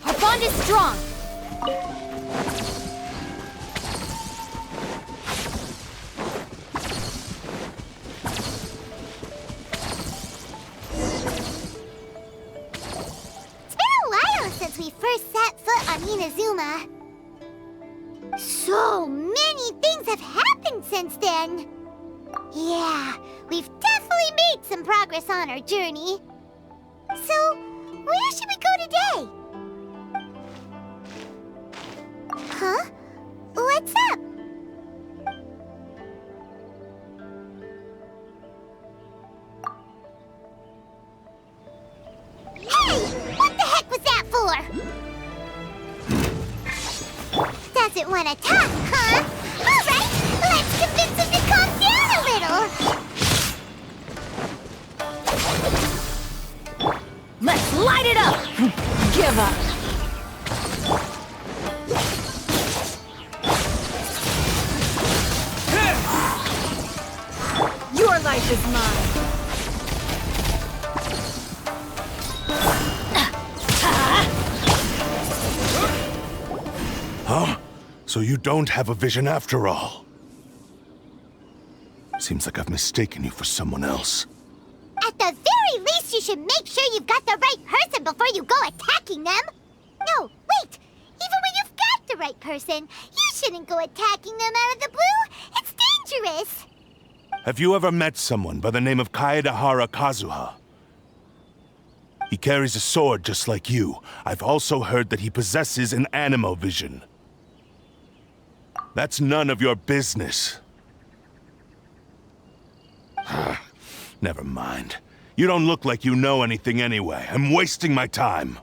Our bond is strong. It's been a while since we first set foot on Inazuma. So many things have happened since then. Yeah, we've definitely made some progress on our journey. So, where should we go today? Huh? What's up? Hey! What the heck was that for? Doesn't want to talk, huh? Alright, let's convince him to calm down a little. Let's light it up! Give up! Your life is mine! Huh? So you don't have a vision after all? Seems like I've mistaken you for someone else. At the very least, you should make sure you've got the right person before you go attacking them. No, wait! Even when you've got the right person, you shouldn't go attacking them out of the blue. It's dangerous. Have you ever met someone by the name of Kaedahara Kazuha? He carries a sword just like you. I've also heard that he possesses an animo vision. That's none of your business. Never mind. You don't look like you know anything anyway. I'm wasting my time.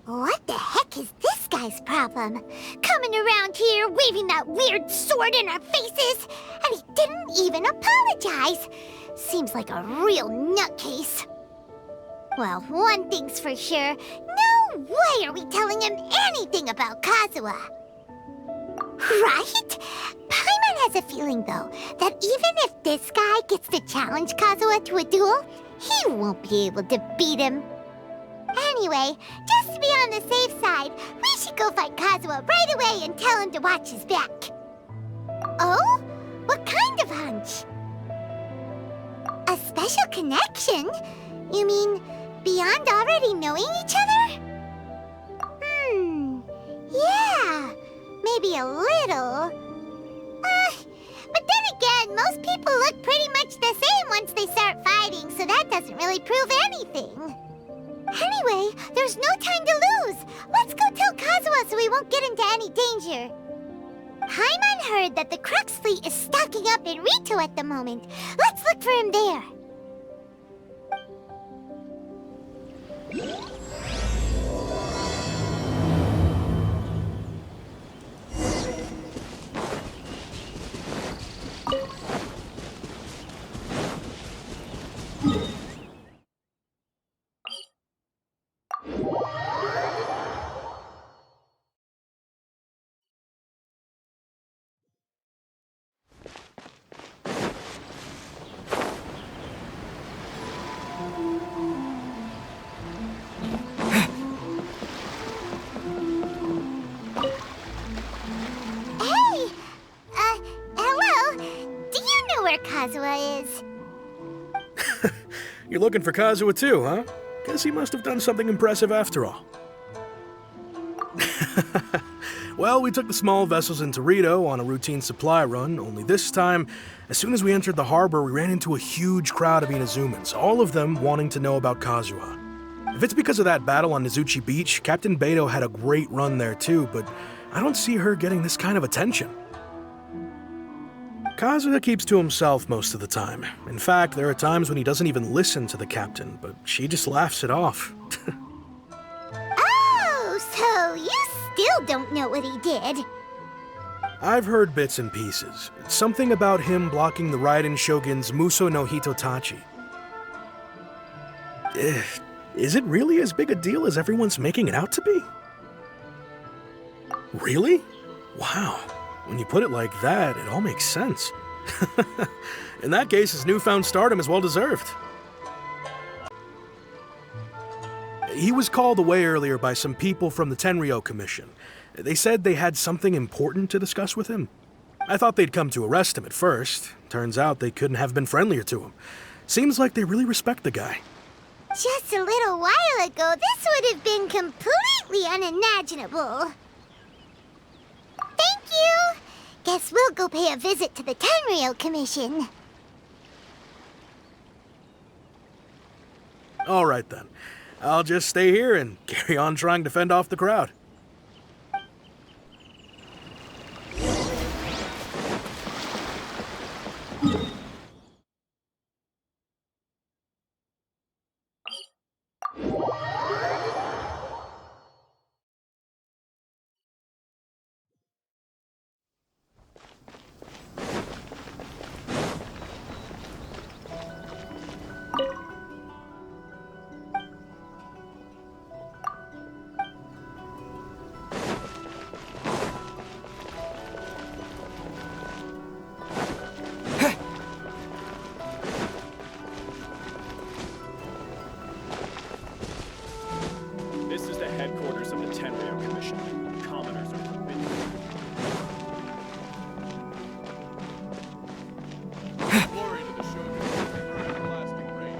What the heck is this guy's problem? Coming around here, waving that weird sword in our faces, and he didn't even apologize. Seems like a real nutcase. Well, one thing's for sure. No way are we telling him anything about Kazuha. Right? Paimon has a feeling, though, that even if this guy gets to challenge Kazuha to a duel, he won't be able to beat him. Anyway, just to be on the safe side, we should go find Kazuha right away and tell him to watch his back. Oh? What kind of hunch? A special connection? You mean beyond already knowing each other? Yeah, maybe a little. But then again, most people look pretty much the same once they start fighting, so that doesn't really prove anything. Anyway, there's no time to lose. Let's go tell Kazuha so we won't get into any danger. Paimon heard that the Crux fleet is stocking up in Rito at the moment. Let's look for him there. Kazuha is. You're looking for Kazuha too, huh? Guess he must have done something impressive after all. Well, we took the small vessels into Rito on a routine supply run, only this time, as soon as we entered the harbor, we ran into a huge crowd of Inazumans, all of them wanting to know about Kazuha. If it's because of that battle on Nizuchi Beach, Captain Beto had a great run there too, but I don't see her getting this kind of attention. Kazuha keeps to himself most of the time. In fact, there are times when he doesn't even listen to the captain, but she just laughs it off. Oh, so you still don't know what he did? I've heard bits and pieces. It's something about him blocking the Raiden Shogun's Muso no Hitotachi. Is it really as big a deal as everyone's making it out to be? Really? Wow. When you put it like that, it all makes sense. In that case, his newfound stardom is well deserved. He was called away earlier by some people from the Tenryou Commission. They said they had something important to discuss with him. I thought they'd come to arrest him at first. Turns out they couldn't have been friendlier to him. Seems like they really respect the guy. Just a little while ago, this would have been completely unimaginable. Thank you! Guess we'll go pay a visit to the Tenryou Commission. All right then. I'll just stay here and carry on trying to fend off the crowd. This is the headquarters of the Tenryou Commission. Commoners are forbidden. Glory to the Shogun for everlasting reign.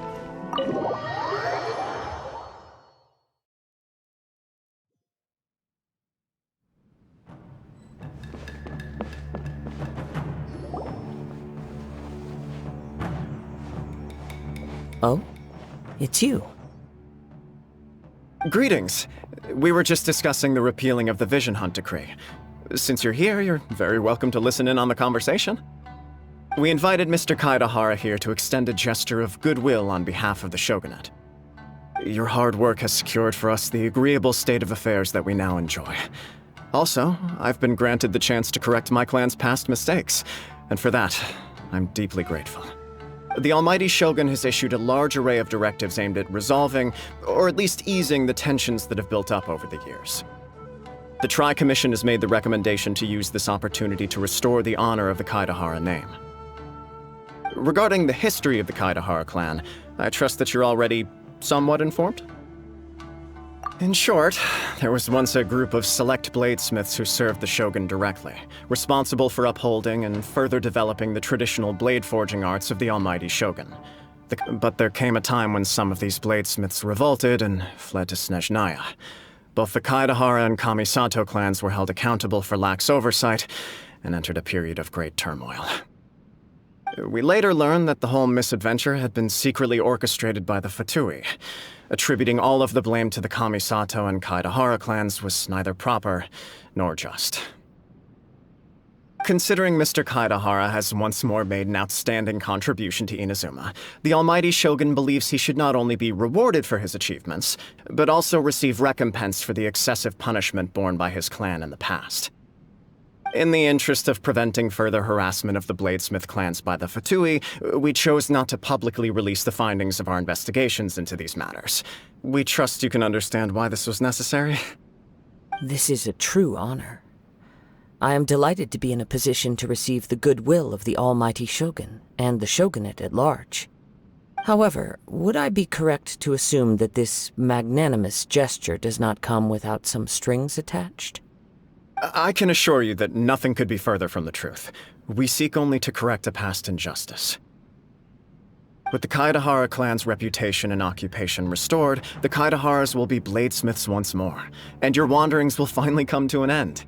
Oh? It's you. Greetings. We were just discussing the repealing of the Vision Hunt Decree. Since you're here, you're very welcome to listen in on the conversation. We invited Mr. Kaedahara here to extend a gesture of goodwill on behalf of the Shogunate. Your hard work has secured for us the agreeable state of affairs that we now enjoy. Also, I've been granted the chance to correct my clan's past mistakes, and for that, I'm deeply grateful. The Almighty Shogun has issued a large array of directives aimed at resolving, or at least easing, the tensions that have built up over the years. The Tri-Commission has made the recommendation to use this opportunity to restore the honor of the Kaedahara name. Regarding the history of the Kaedahara clan, I trust that you're already somewhat informed? In short, there was once a group of select bladesmiths who served the Shogun directly, responsible for upholding and further developing the traditional blade forging arts of the Almighty Shogun. But there came a time when some of these bladesmiths revolted and fled to Snezhnaya. Both the Kaedahara and Kamisato clans were held accountable for lax oversight and entered a period of great turmoil. We later learned that the whole misadventure had been secretly orchestrated by the Fatui. Attributing all of the blame to the Kamisato and Kaedahara clans was neither proper nor just. Considering Mr. Kaedahara has once more made an outstanding contribution to Inazuma, the Almighty Shogun believes he should not only be rewarded for his achievements, but also receive recompense for the excessive punishment borne by his clan in the past. In the interest of preventing further harassment of the Bladesmith clans by the Fatui, we chose not to publicly release the findings of our investigations into these matters. We trust you can understand why this was necessary. This is a true honor. I am delighted to be in a position to receive the goodwill of the Almighty Shogun and the Shogunate at large. However, would I be correct to assume that this magnanimous gesture does not come without some strings attached? I can assure you that nothing could be further from the truth. We seek only to correct a past injustice. With the Kaedahara clan's reputation and occupation restored, the Kaedaharas will be bladesmiths once more, and your wanderings will finally come to an end.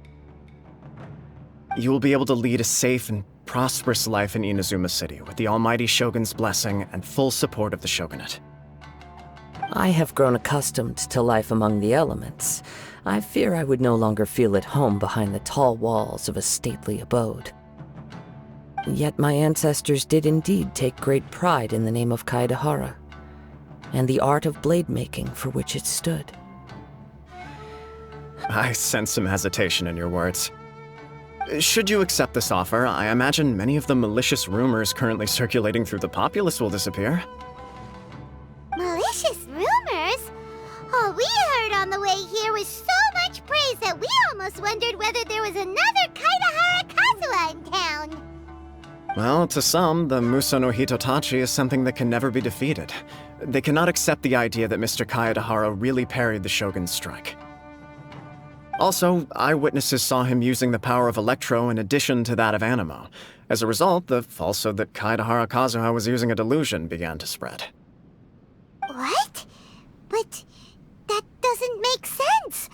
you will be able to lead a safe and prosperous life in Inazuma City with the Almighty Shogun's blessing and full support of the Shogunate. I have grown accustomed to life among the elements. I fear I would no longer feel at home behind the tall walls of a stately abode. Yet my ancestors did indeed take great pride in the name of Kaedahara, and the art of blade making for which it stood. I sense some hesitation in your words. Should you accept this offer, I imagine many of the malicious rumors currently circulating through the populace will disappear. Malicious rumors? All we heard on the way here was so much praise that we almost wondered whether there was another Kaedahara Kazuha in town. Well, to some, the Muso no Hitotachi is something that can never be defeated. They cannot accept the idea that Mr. Kaedahara really parried the Shogun's strike. Also, eyewitnesses saw him using the power of Electro in addition to that of Animo. As a result, the falsehood that Kaedahara Kazuha was using a delusion began to spread. What? But that doesn't make sense.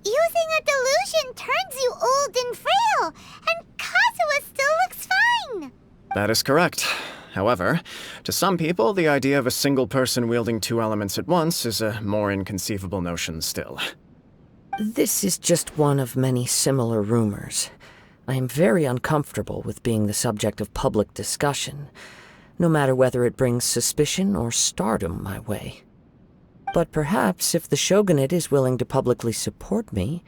Using a delusion turns you old and frail, and Kazuha still looks fine. That is correct. However, to some people, the idea of a single person wielding two elements at once is a more inconceivable notion still. This is just one of many similar rumors. I am very uncomfortable with being the subject of public discussion, no matter whether it brings suspicion or stardom my way. But perhaps if the Shogunate is willing to publicly support me,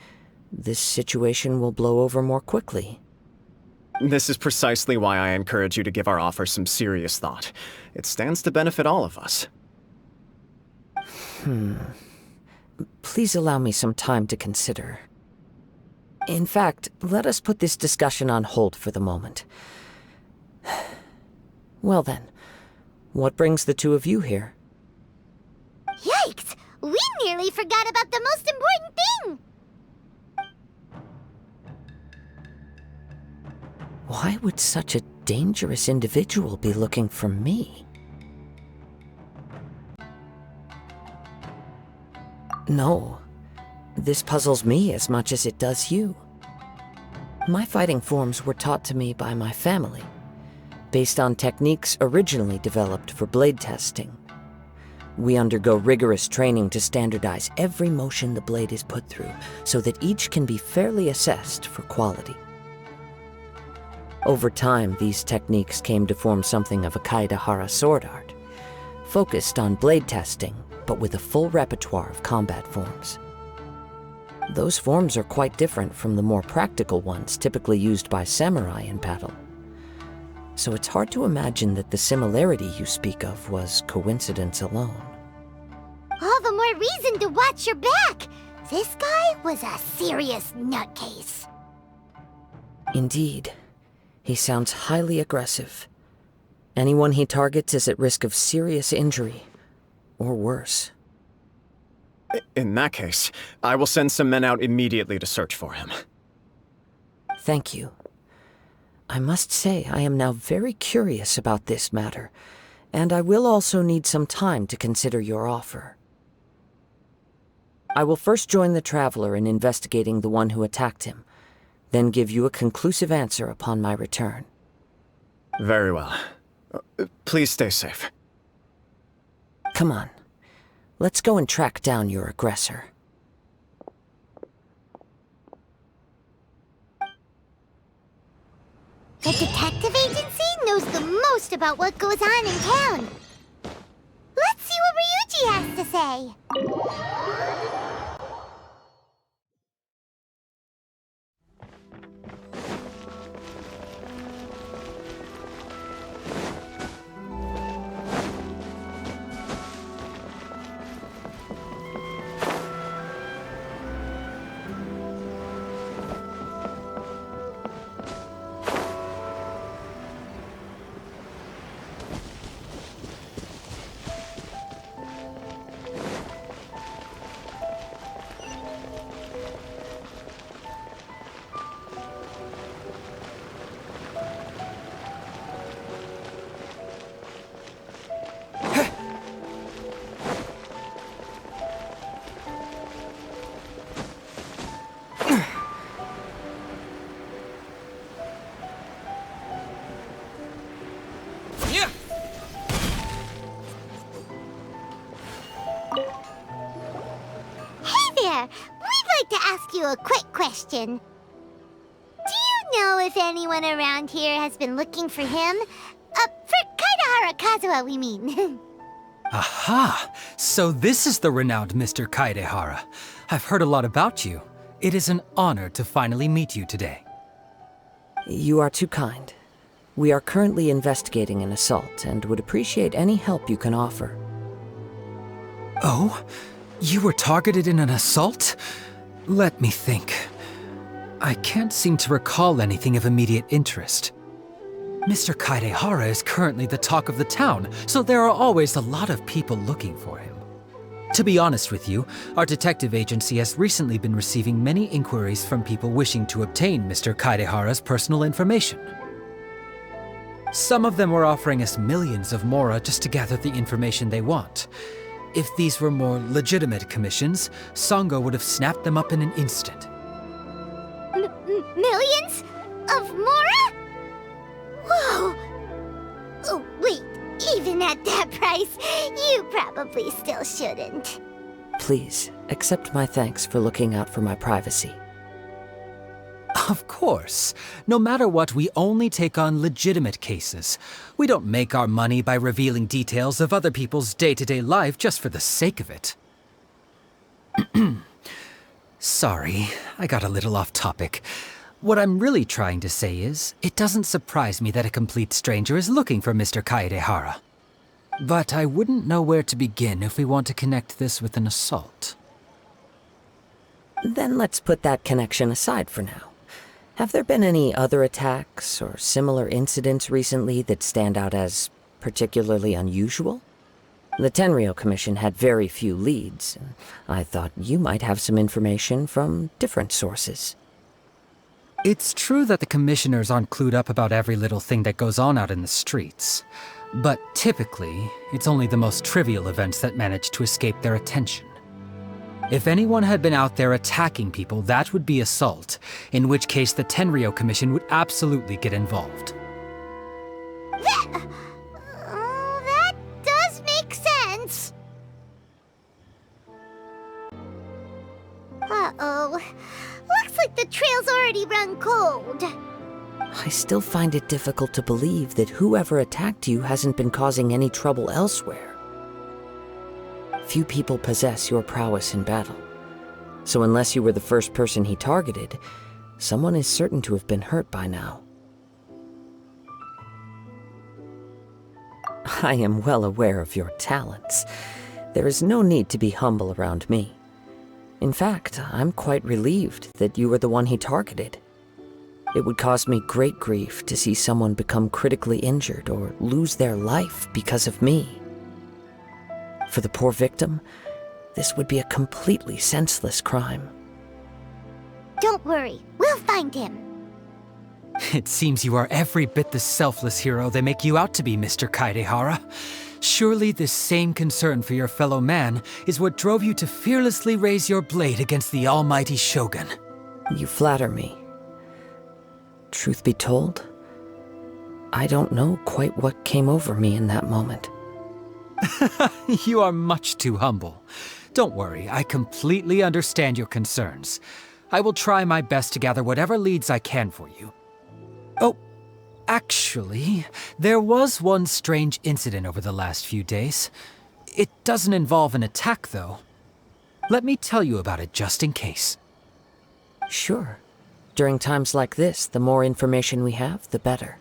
this situation will blow over more quickly. This is precisely why I encourage you to give our offer some serious thought. It stands to benefit all of us. Please allow me some time to consider. In fact, let us put this discussion on hold for the moment. Well then, what brings the two of you here? Yikes! We nearly forgot about the most important thing! Why would such a dangerous individual be looking for me? No, this puzzles me as much as it does you. My fighting forms were taught to me by my family, based on techniques originally developed for blade testing. We undergo rigorous training to standardize every motion the blade is put through, so that each can be fairly assessed for quality. Over time, these techniques came to form something of a Kaedahara sword art, focused on blade testing, but with a full repertoire of combat forms. Those forms are quite different from the more practical ones typically used by samurai in battle. So it's hard to imagine that the similarity you speak of was coincidence alone. All the more reason to watch your back! This guy was a serious nutcase. Indeed. He sounds highly aggressive. Anyone he targets is at risk of serious injury, or worse. In that case, I will send some men out immediately to search for him. Thank you. I must say I am now very curious about this matter, and I will also need some time to consider your offer. I will first join the Traveler in investigating the one who attacked him, then give you a conclusive answer upon my return. Very well. Please stay safe. Come on. Let's go and track down your aggressor. The detective agency knows the most about what goes on in town. Let's see what Ryuji has to say. you a quick question. Do you know if anyone around here has been looking for him? For Kaidahara Kazuha, we mean. Aha! So this is the renowned Mr. Kaidehara. I've heard a lot about you. It is an honor to finally meet you today. You are too kind. We are currently investigating an assault and would appreciate any help you can offer. Oh? You were targeted in an assault? Let me think. I can't seem to recall anything of immediate interest. Mr. Kaidehara is currently the talk of the town, so there are always a lot of people looking for him. To be honest with you, our detective agency has recently been receiving many inquiries from people wishing to obtain Mr. Kaidehara's personal information. Some of them were offering us millions of mora just to gather the information they want. If these were more legitimate commissions, Sango would have snapped them up in an instant. Millions? Of mora? Whoa! Oh, wait, even at that price, you probably still shouldn't. Please, accept my thanks for looking out for my privacy. Of course. No matter what, we only take on legitimate cases. We don't make our money by revealing details of other people's day-to-day life just for the sake of it. Sorry, I got a little off topic. What I'm really trying to say is, it doesn't surprise me that a complete stranger is looking for Mr. Kaidehara. But I wouldn't know where to begin if we want to connect this with an assault. Then let's put that connection aside for now. Have there been any other attacks or similar incidents recently that stand out as particularly unusual? The Tenryou Commission had very few leads, and I thought you might have some information from different sources. It's true that the commissioners aren't clued up about every little thing that goes on out in the streets. But typically, it's only the most trivial events that manage to escape their attention. If anyone had been out there attacking people, that would be assault, in which case the Tenryou Commission would absolutely get involved. That does make sense. Uh-oh. Looks like the trail's already run cold. I still find it difficult to believe that whoever attacked you hasn't been causing any trouble elsewhere. Few people possess your prowess in battle, so unless you were the first person he targeted, someone is certain to have been hurt by now. I am well aware of your talents. There is no need to be humble around me. In fact, I'm quite relieved that you were the one he targeted. It would cause me great grief to see someone become critically injured or lose their life because of me. For the poor victim, this would be a completely senseless crime. Don't worry, we'll find him. It seems you are every bit the selfless hero they make you out to be, Mr. Kaidehara. Surely this same concern for your fellow man is what drove you to fearlessly raise your blade against the almighty Shogun. You flatter me. Truth be told, I don't know quite what came over me in that moment. You are much too humble. Don't worry, I completely understand your concerns. I will try my best to gather whatever leads I can for you. Oh, actually, there was one strange incident over the last few days. It doesn't involve an attack, though. Let me tell you about it just in case. Sure. During times like this, the more information we have, the better.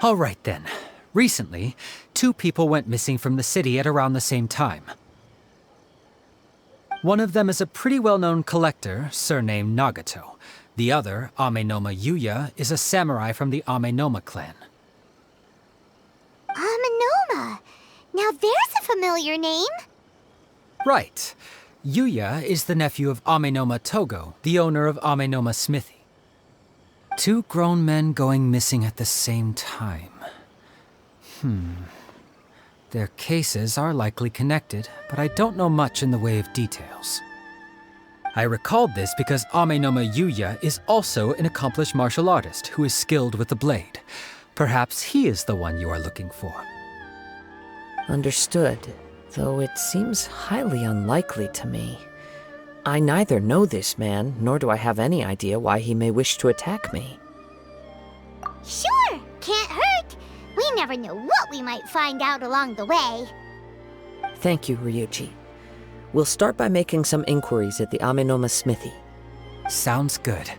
All right, then. Recently, 2 people went missing from the city at around the same time. One of them is a pretty well-known collector, surnamed Nagato. The other, Amenoma Yuya, is a samurai from the Amenoma clan. Amenoma. Now there's a familiar name. Right. Yuya is the nephew of Amenoma Togo, the owner of Amenoma Smithy. 2 grown men going missing at the same time. Their cases are likely connected, but I don't know much in the way of details. I recalled this because Amenoma Yuya is also an accomplished martial artist who is skilled with the blade. Perhaps he is the one you are looking for. Understood, though it seems highly unlikely to me. I neither know this man, nor do I have any idea why he may wish to attack me. Sure, can't hurt. We never know what we might find out along the way. Thank you, Ryuji. We'll start by making some inquiries at the Amenoma smithy. Sounds good.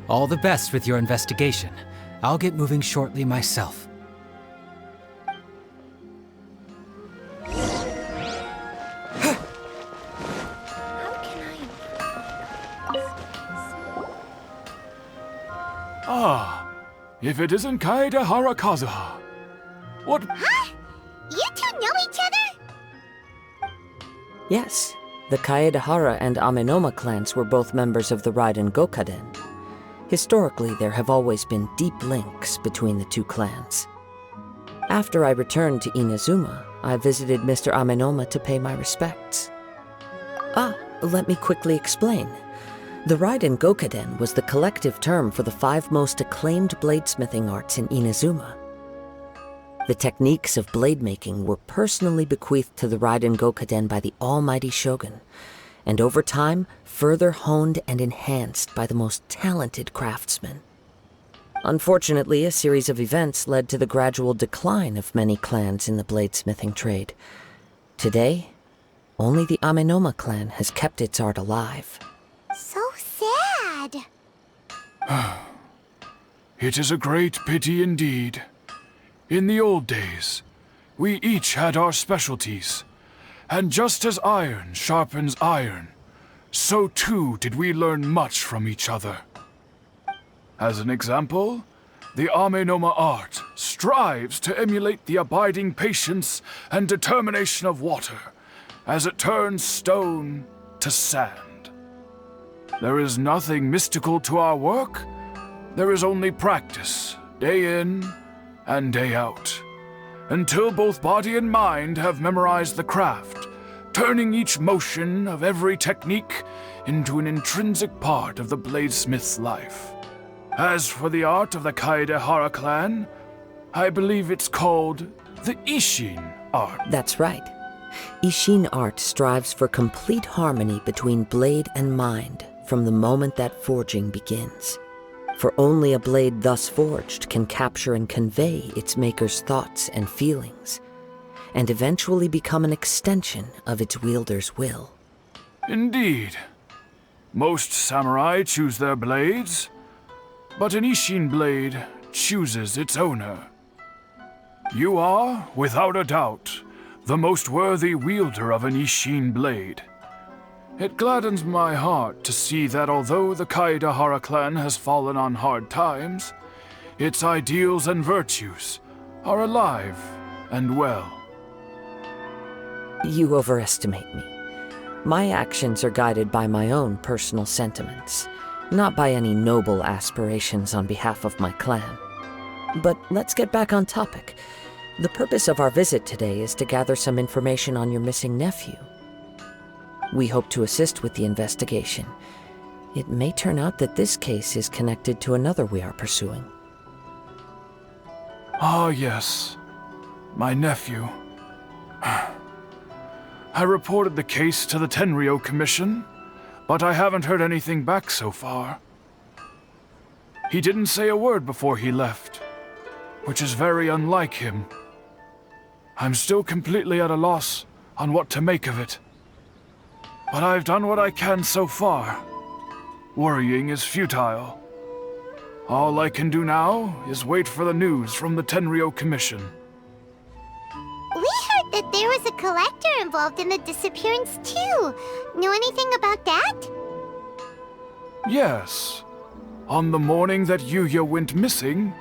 All the best with your investigation. I'll get moving shortly myself. Ah, if it isn't Kaede Harakazuha. What? Huh? You two know each other? Yes, the Kaedehara and Amenoma clans were both members of the Raiden Gokaden. Historically, there have always been deep links between the two clans. After I returned to Inazuma, I visited Mr. Amenoma to pay my respects. Let me quickly explain. The Raiden Gokaden was the collective term for the 5 most acclaimed bladesmithing arts in Inazuma. The techniques of blade making were personally bequeathed to the Raiden Gokaden by the almighty Shogun, and over time, further honed and enhanced by the most talented craftsmen. Unfortunately, a series of events led to the gradual decline of many clans in the bladesmithing trade. Today, only the Amenoma clan has kept its art alive. So sad. It is a great pity indeed. In the old days, we each had our specialties, and just as iron sharpens iron, so too did we learn much from each other. As an example, the Amenoma art strives to emulate the abiding patience and determination of water as it turns stone to sand. There is nothing mystical to our work. There is only practice, day in and day out, until both body and mind have memorized the craft, turning each motion of every technique into an intrinsic part of the bladesmith's life. As for the art of the Kaedehara clan, I believe it's called the Ishin art. That's right. Ishin art strives for complete harmony between blade and mind from the moment that forging begins. For only a blade thus forged can capture and convey its maker's thoughts and feelings, and eventually become an extension of its wielder's will. Indeed. Most samurai choose their blades, but an Ishin blade chooses its owner. You are, without a doubt, the most worthy wielder of an Ishin blade. It gladdens my heart to see that although the Kaedehara clan has fallen on hard times, its ideals and virtues are alive and well. You overestimate me. My actions are guided by my own personal sentiments, not by any noble aspirations on behalf of my clan. But let's get back on topic. The purpose of our visit today is to gather some information on your missing nephew. We hope to assist with the investigation. It may turn out that this case is connected to another we are pursuing. Ah, yes. My nephew. I reported the case to the Tenryou Commission, but I haven't heard anything back so far. He didn't say a word before he left, which is very unlike him. I'm still completely at a loss on what to make of it. But I've done what I can so far. Worrying is futile. All I can do now is wait for the news from the Tenryou Commission. We heard that there was a collector involved in the disappearance too. Know anything about that? Yes. On the morning that Yuya went missing,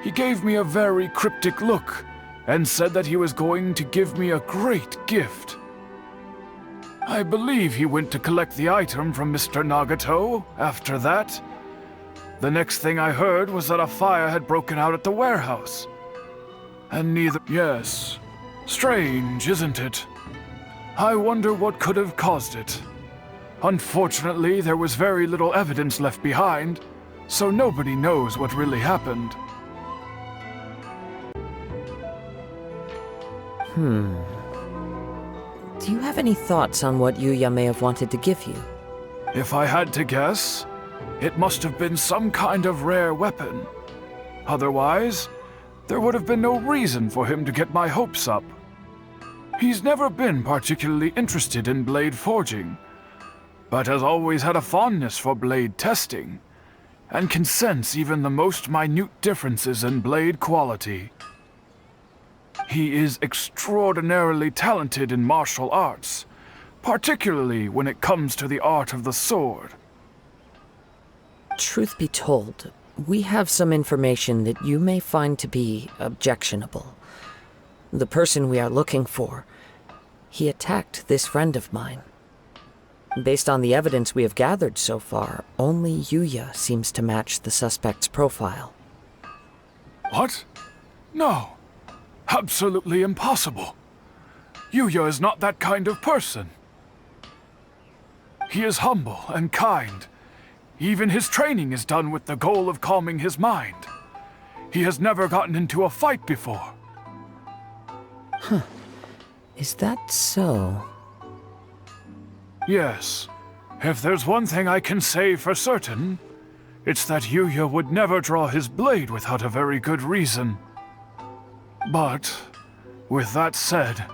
he gave me a very cryptic look and said that he was going to give me a great gift. I believe he went to collect the item from Mr. Nagato after that. The next thing I heard was that a fire had broken out at the warehouse. And neither... Yes. Strange, isn't it? I wonder what could have caused it. Unfortunately, there was very little evidence left behind, so nobody knows what really happened. Do you have any thoughts on what Yuya may have wanted to give you? If I had to guess, it must have been some kind of rare weapon. Otherwise, there would have been no reason for him to get my hopes up. He's never been particularly interested in blade forging, but has always had a fondness for blade testing, and can sense even the most minute differences in blade quality. He is extraordinarily talented in martial arts, particularly when it comes to the art of the sword. Truth be told, we have some information that you may find to be objectionable. The person we are looking for, he attacked this friend of mine. Based on the evidence we have gathered so far, only Yuya seems to match the suspect's profile. What? No. Absolutely impossible. Yuya is not that kind of person. He is humble and kind. Even his training is done with the goal of calming his mind. He has never gotten into a fight before. Huh. Is that so? Yes. If there's one thing I can say for certain, it's that Yuya would never draw his blade without a very good reason. But, with that said,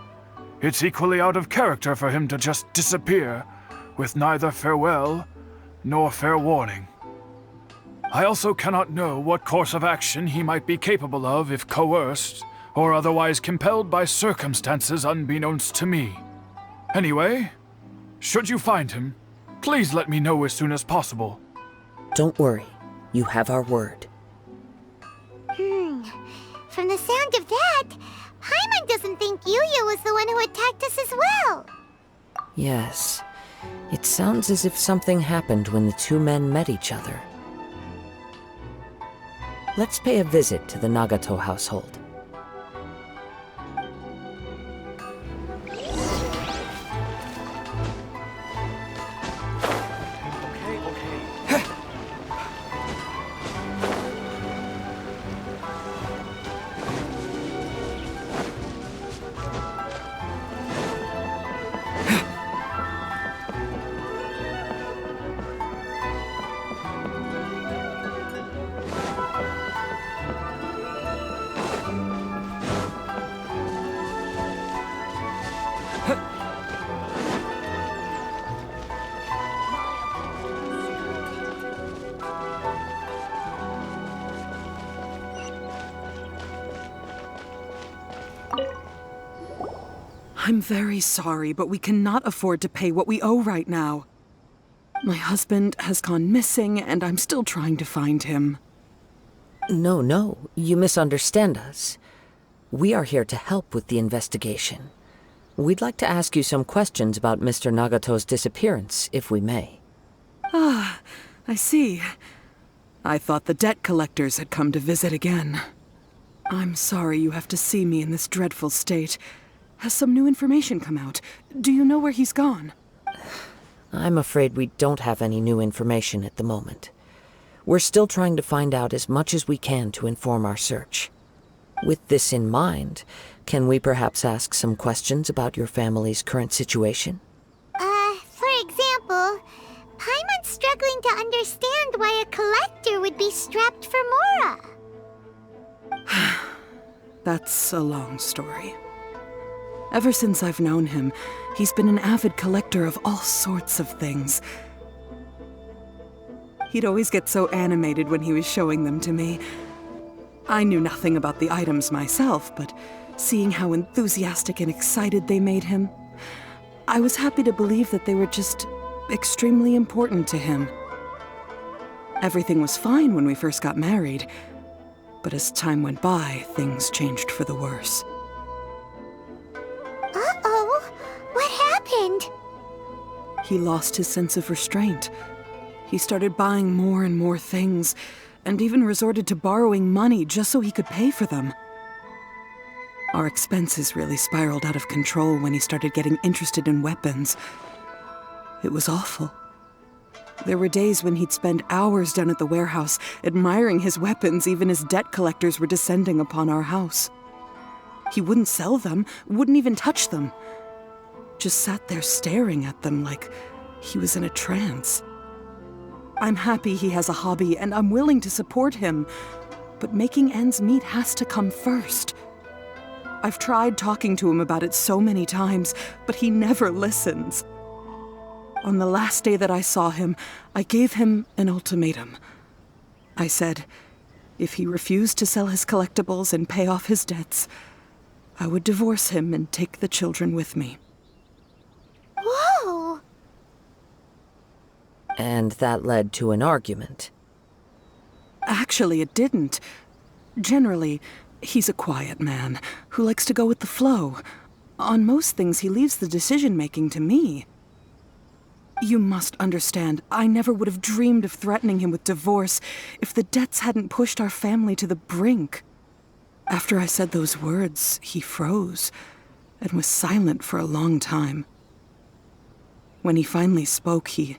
it's equally out of character for him to just disappear with neither farewell nor fair warning. I also cannot know what course of action he might be capable of if coerced or otherwise compelled by circumstances unbeknownst to me. Anyway, should you find him, please let me know as soon as possible. Don't worry. You have our word. From the sound of that, Paimon doesn't think Yuya was the one who attacked us as well. Yes. It sounds as if something happened when the two men met each other. Let's pay a visit to the Nagato household. I'm very sorry, but we cannot afford to pay what we owe right now. My husband has gone missing, and I'm still trying to find him. No, you misunderstand us. We are here to help with the investigation. We'd like to ask you some questions about Mr. Nagato's disappearance, if we may. Ah, I see. I thought the debt collectors had come to visit again. I'm sorry you have to see me in this dreadful state. Has some new information come out? Do you know where he's gone? I'm afraid we don't have any new information at the moment. We're still trying to find out as much as we can to inform our search. With this in mind, can we perhaps ask some questions about your family's current situation? For example, Paimon's struggling to understand why a collector would be strapped for Mora. That's a long story. Ever since I've known him, he's been an avid collector of all sorts of things. He'd always get so animated when he was showing them to me. I knew nothing about the items myself, but seeing how enthusiastic and excited they made him, I was happy to believe that they were just extremely important to him. Everything was fine when we first got married, but as time went by, things changed for the worse. Uh-oh, what happened? He lost his sense of restraint. He started buying more and more things, and even resorted to borrowing money just so he could pay for them. Our expenses really spiraled out of control when he started getting interested in weapons. It was awful. There were days when he'd spend hours down at the warehouse, admiring his weapons even as debt collectors were descending upon our house. He wouldn't sell them, wouldn't even touch them. Just sat there staring at them like he was in a trance. I'm happy he has a hobby, and I'm willing to support him. But making ends meet has to come first. I've tried talking to him about it so many times, but he never listens. On the last day that I saw him, I gave him an ultimatum. I said, if he refused to sell his collectibles and pay off his debts, I would divorce him and take the children with me. Whoa! And that led to an argument. Actually, it didn't. Generally, he's a quiet man who likes to go with the flow. On most things, he leaves the decision-making to me. You must understand, I never would have dreamed of threatening him with divorce if the debts hadn't pushed our family to the brink. After I said those words, he froze and was silent for a long time. When he finally spoke, he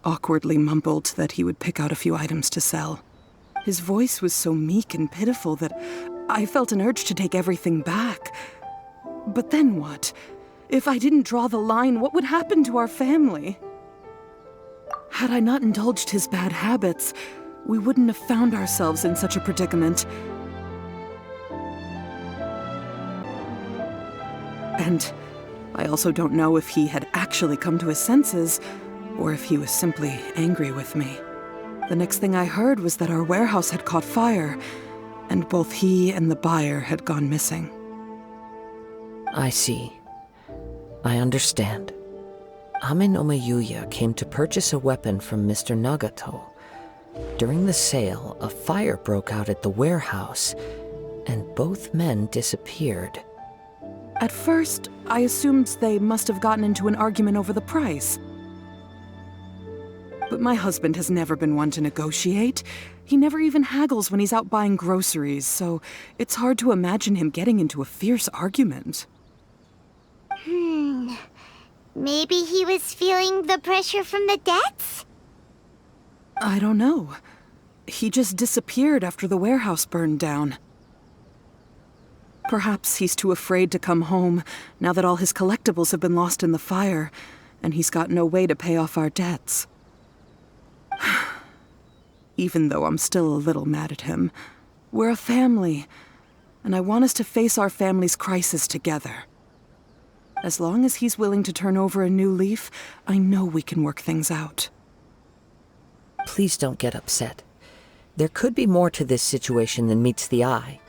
awkwardly mumbled that he would pick out a few items to sell. His voice was so meek and pitiful that I felt an urge to take everything back. But then what? If I didn't draw the line, what would happen to our family? Had I not indulged his bad habits, we wouldn't have found ourselves in such a predicament. And I also don't know if he had actually come to his senses, or if he was simply angry with me. The next thing I heard was that our warehouse had caught fire, and both he and the buyer had gone missing. I see. I understand. Ame-no-me Yuya came to purchase a weapon from Mr. Nagato. During the sale, a fire broke out at the warehouse, and both men disappeared. At first, I assumed they must have gotten into an argument over the price. But my husband has never been one to negotiate. He never even haggles when he's out buying groceries, so it's hard to imagine him getting into a fierce argument. Maybe he was feeling the pressure from the debts? I don't know. He just disappeared after the warehouse burned down. Perhaps he's too afraid to come home now that all his collectibles have been lost in the fire, and he's got no way to pay off our debts. Even though I'm still a little mad at him, we're a family, and I want us to face our family's crisis together. As long as he's willing to turn over a new leaf, I know we can work things out. Please don't get upset. There could be more to this situation than meets the eye.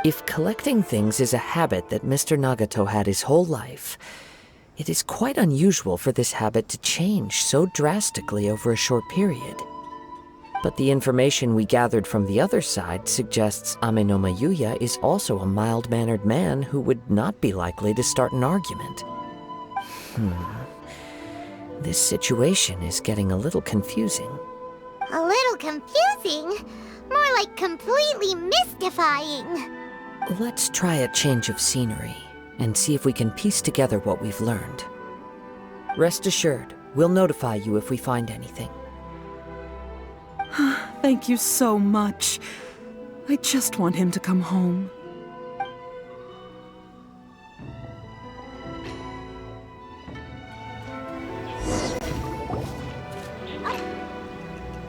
If collecting things is a habit that Mr. Nagato had his whole life, it is quite unusual for this habit to change so drastically over a short period. But the information we gathered from the other side suggests Ame-no-me Yuya is also a mild-mannered man who would not be likely to start an argument. This situation is getting a little confusing. A little confusing? More like completely mystifying. Let's try a change of scenery and see if we can piece together what we've learned. Rest assured, we'll notify you if we find anything. Thank you so much. I just want him to come home.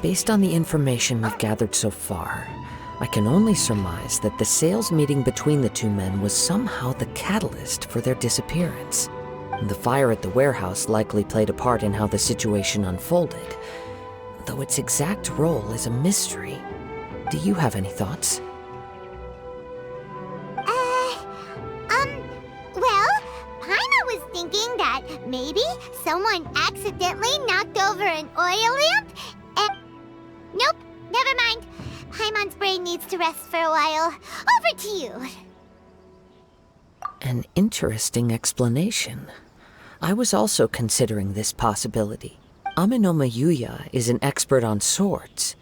Based on the information we've gathered so far, I can only surmise that the sales meeting between the two men was somehow the catalyst for their disappearance. The fire at the warehouse likely played a part in how the situation unfolded, though its exact role is a mystery. Do you have any thoughts? Well, Paimon was thinking that maybe someone accidentally knocked over an oil lamp and... Nope, never mind. Paimon's brain needs to rest for a while. Over to you. An interesting explanation. I was also considering this possibility. Ame-no-me Yuya is an expert on swords.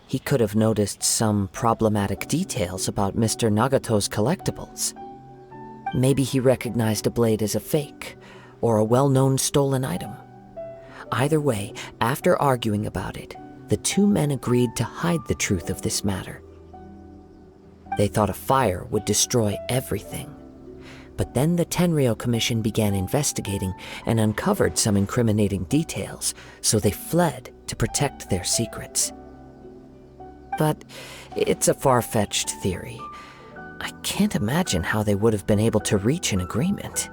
He could have noticed some problematic details about Mr. Nagato's collectibles. Maybe he recognized a blade as a fake, or a well-known stolen item. Either way, after arguing about it, the two men agreed to hide the truth of this matter. They thought a fire would destroy everything. But then the Tenryou Commission began investigating and uncovered some incriminating details, so they fled to protect their secrets. But it's a far-fetched theory. I can't imagine how they would have been able to reach an agreement.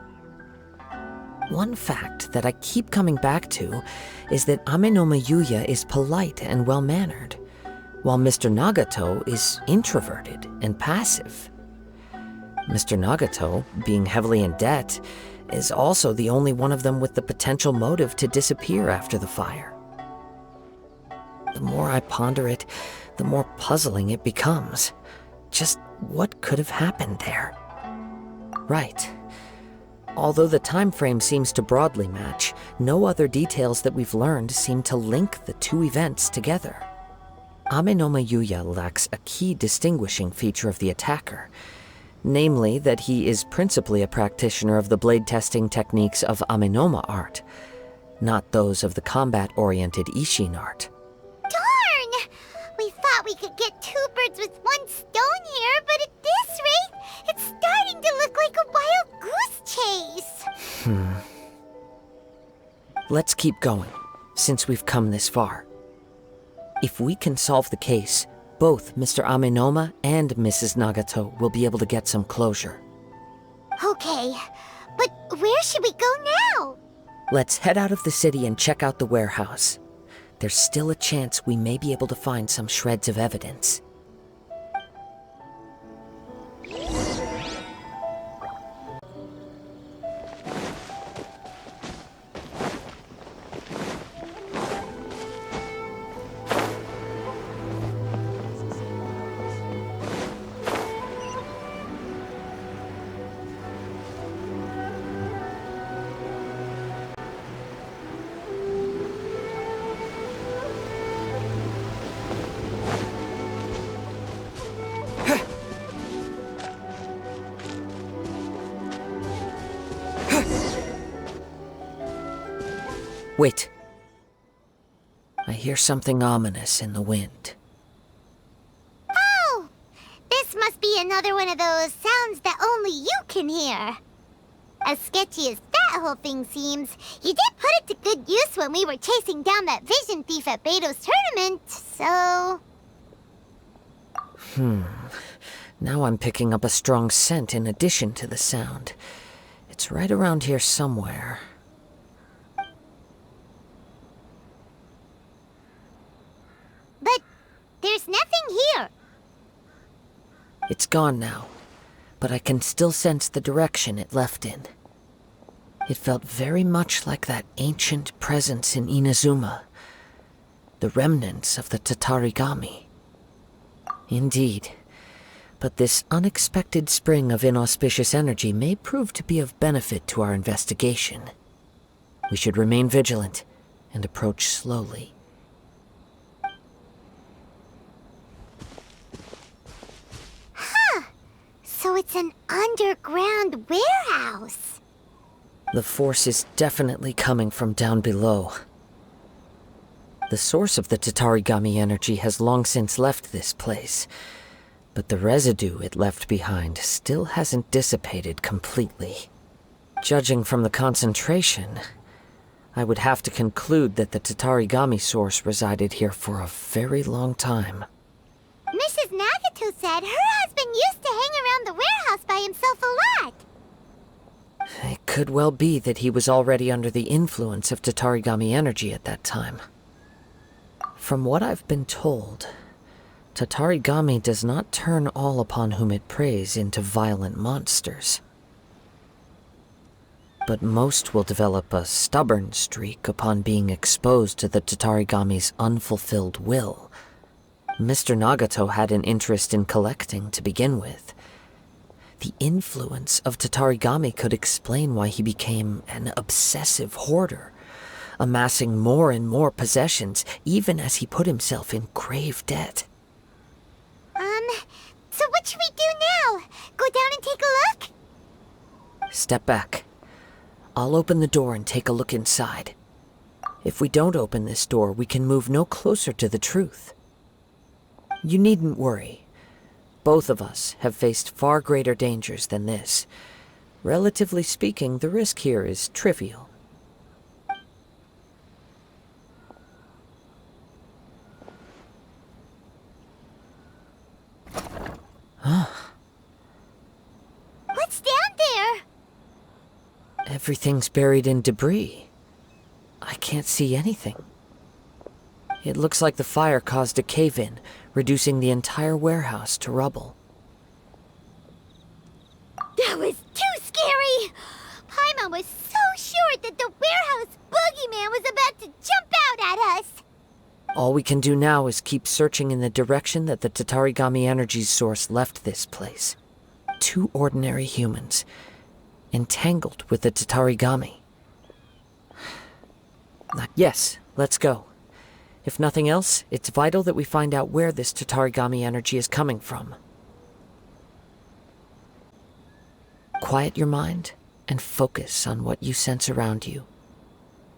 One fact that I keep coming back to is that Amenoma Yuya is polite and well-mannered, while Mr. Nagato is introverted and passive. Mr. Nagato, being heavily in debt, is also the only one of them with the potential motive to disappear after the fire. The more I ponder it, the more puzzling it becomes. Just what could have happened there? Right. Although the time frame seems to broadly match, no other details that we've learned seem to link the two events together. Amenoma Yuya lacks a key distinguishing feature of the attacker, namely that he is principally a practitioner of the blade testing techniques of Amenoma art, not those of the combat-oriented Ishin art. Darn! We thought we could get two birds with one stone here, but at this rate, it's starting to look like a wild goose chase. Let's keep going, since we've come this far. If we can solve the case, both Mr. Amenoma and Mrs. Nagato will be able to get some closure. Okay, but where should we go now? Let's head out of the city and check out the warehouse. There's still a chance we may be able to find some shreds of evidence. Wait. I hear something ominous in the wind. Oh! This must be another one of those sounds that only you can hear. As sketchy as that whole thing seems, you did put it to good use when we were chasing down that vision thief at Beto's tournament, so... Now I'm picking up a strong scent in addition to the sound. It's right around here somewhere. But there's nothing here. It's gone now, but I can still sense the direction it left in. It felt very much like that ancient presence in Inazuma, the remnants of the Tatarigami. Indeed, but this unexpected spring of inauspicious energy may prove to be of benefit to our investigation. We should remain vigilant and approach slowly. So it's an underground warehouse. The force is definitely coming from down below. The source of the Tatarigami energy has long since left this place, but the residue it left behind still hasn't dissipated completely. Judging from the concentration, I would have to conclude that the Tatarigami source resided here for a very long time. Mrs. Nagato said her husband used to hang around the warehouse by himself a lot. It could well be that he was already under the influence of Tatarigami energy at that time. From what I've been told, Tatarigami does not turn all upon whom it preys into violent monsters. But most will develop a stubborn streak upon being exposed to the Tatarigami's unfulfilled will. Mr. Nagato had an interest in collecting to begin with. The influence of Tatarigami could explain why he became an obsessive hoarder, amassing more and more possessions even as he put himself in grave debt. So what should we do now? Go down and take a look? Step back. I'll open the door and take a look inside. If we don't open this door, we can move no closer to the truth. You needn't worry. Both of us have faced far greater dangers than this. Relatively speaking, the risk here is trivial. What's down there? Everything's buried in debris. I can't see anything. It looks like the fire caused a cave-in, reducing the entire warehouse to rubble. That was too scary! Paimon was so sure that the warehouse boogeyman was about to jump out at us! All we can do now is keep searching in the direction that the Tatarigami energy source left this place. 2 ordinary humans, entangled with the Tatarigami. Yes, let's go. If nothing else, it's vital that we find out where this Tatarigami energy is coming from. Quiet your mind and focus on what you sense around you.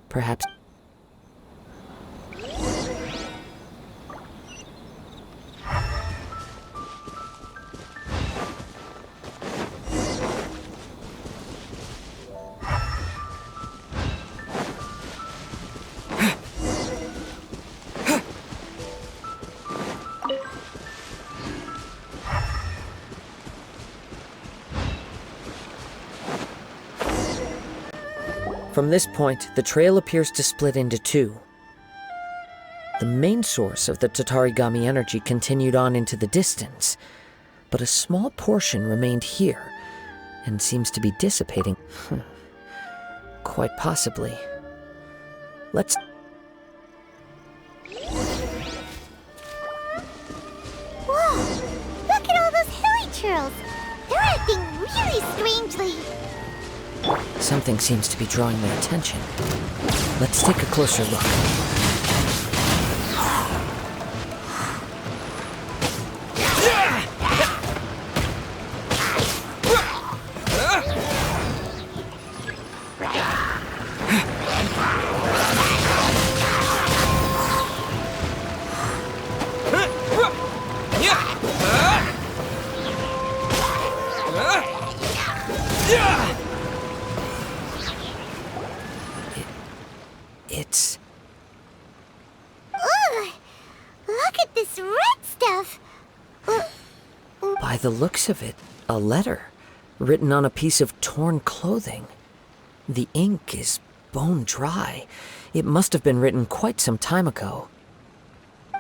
Perhaps... From this point, the trail appears to split into 2. The main source of the Tatarigami energy continued on into the distance, but a small portion remained here, and seems to be dissipating. Quite possibly. Let's... Whoa! Look at all those hilly churls! They're acting really strangely! Something seems to be drawing their attention. Let's take a closer look. It's... Ugh! Look at this red stuff! By the looks of it, a letter, written on a piece of torn clothing. The ink is bone dry. It must have been written quite some time ago.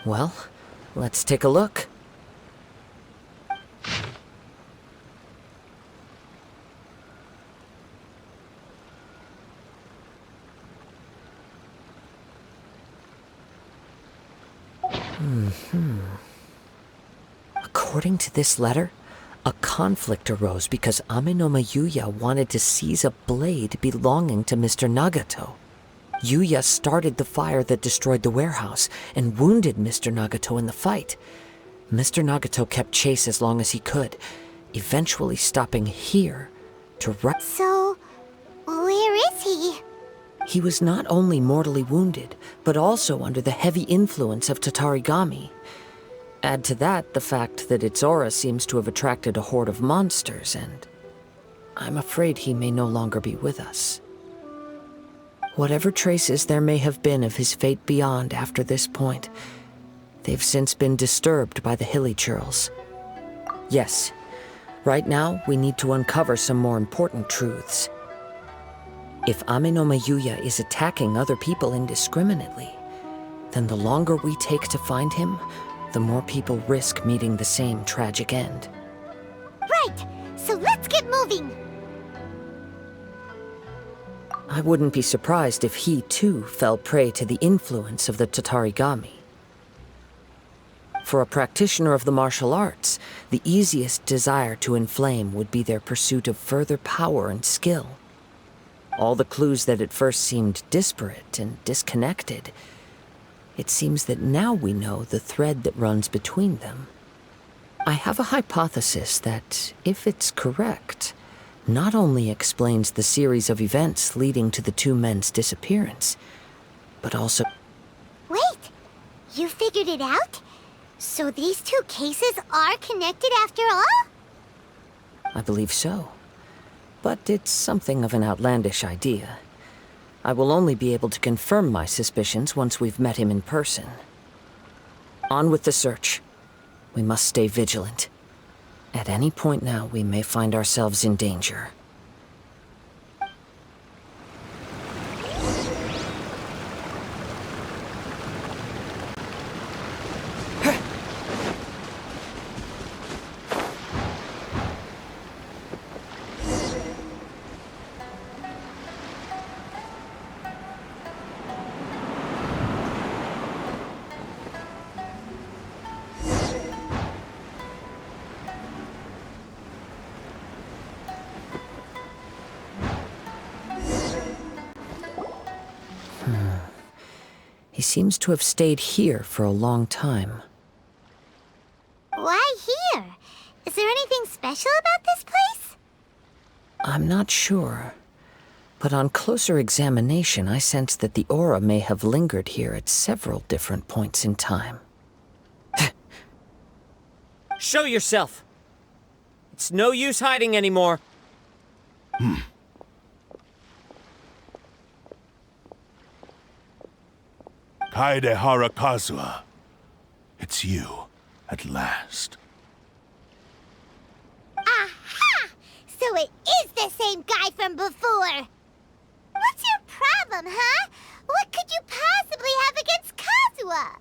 Well, let's take a look. According to this letter, a conflict arose because Amenoma Yuya wanted to seize a blade belonging to Mr. Nagato. Yuya started the fire that destroyed the warehouse and wounded Mr. Nagato in the fight. Mr. Nagato kept chase as long as he could, eventually stopping here to So, where is he? He was not only mortally wounded, but also under the heavy influence of Tatarigami. Add to that the fact that its aura seems to have attracted a horde of monsters, and I'm afraid he may no longer be with us. Whatever traces there may have been of his fate beyond after this point, they've since been disturbed by the hilly churls. Yes, right now we need to uncover some more important truths. If Amenoma Yuya is attacking other people indiscriminately, then the longer we take to find him, the more people risk meeting the same tragic end. Right! So let's get moving! I wouldn't be surprised if he, too, fell prey to the influence of the Tatarigami. For a practitioner of the martial arts, the easiest desire to inflame would be their pursuit of further power and skill. All the clues that at first seemed disparate and disconnected, it seems that now we know the thread that runs between them. I have a hypothesis that, if it's correct, not only explains the series of events leading to the 2 men's disappearance, but also... Wait! You figured it out? So these 2 cases are connected after all? I believe so. but it's something of an outlandish idea. I will only be able to confirm my suspicions once we've met him in person. On with the search. We must stay vigilant. At any point now, we may find ourselves in danger. He seems to have stayed here for a long time. Why here? Is there anything special about this place? I'm not sure. But on closer examination, I sense that the aura may have lingered here at several different points in time. Show yourself! It's no use hiding anymore. Kaedehara Kazuha. It's you, at last. Aha! So it is the same guy from before! What's your problem, huh? What could you possibly have against Kazuha?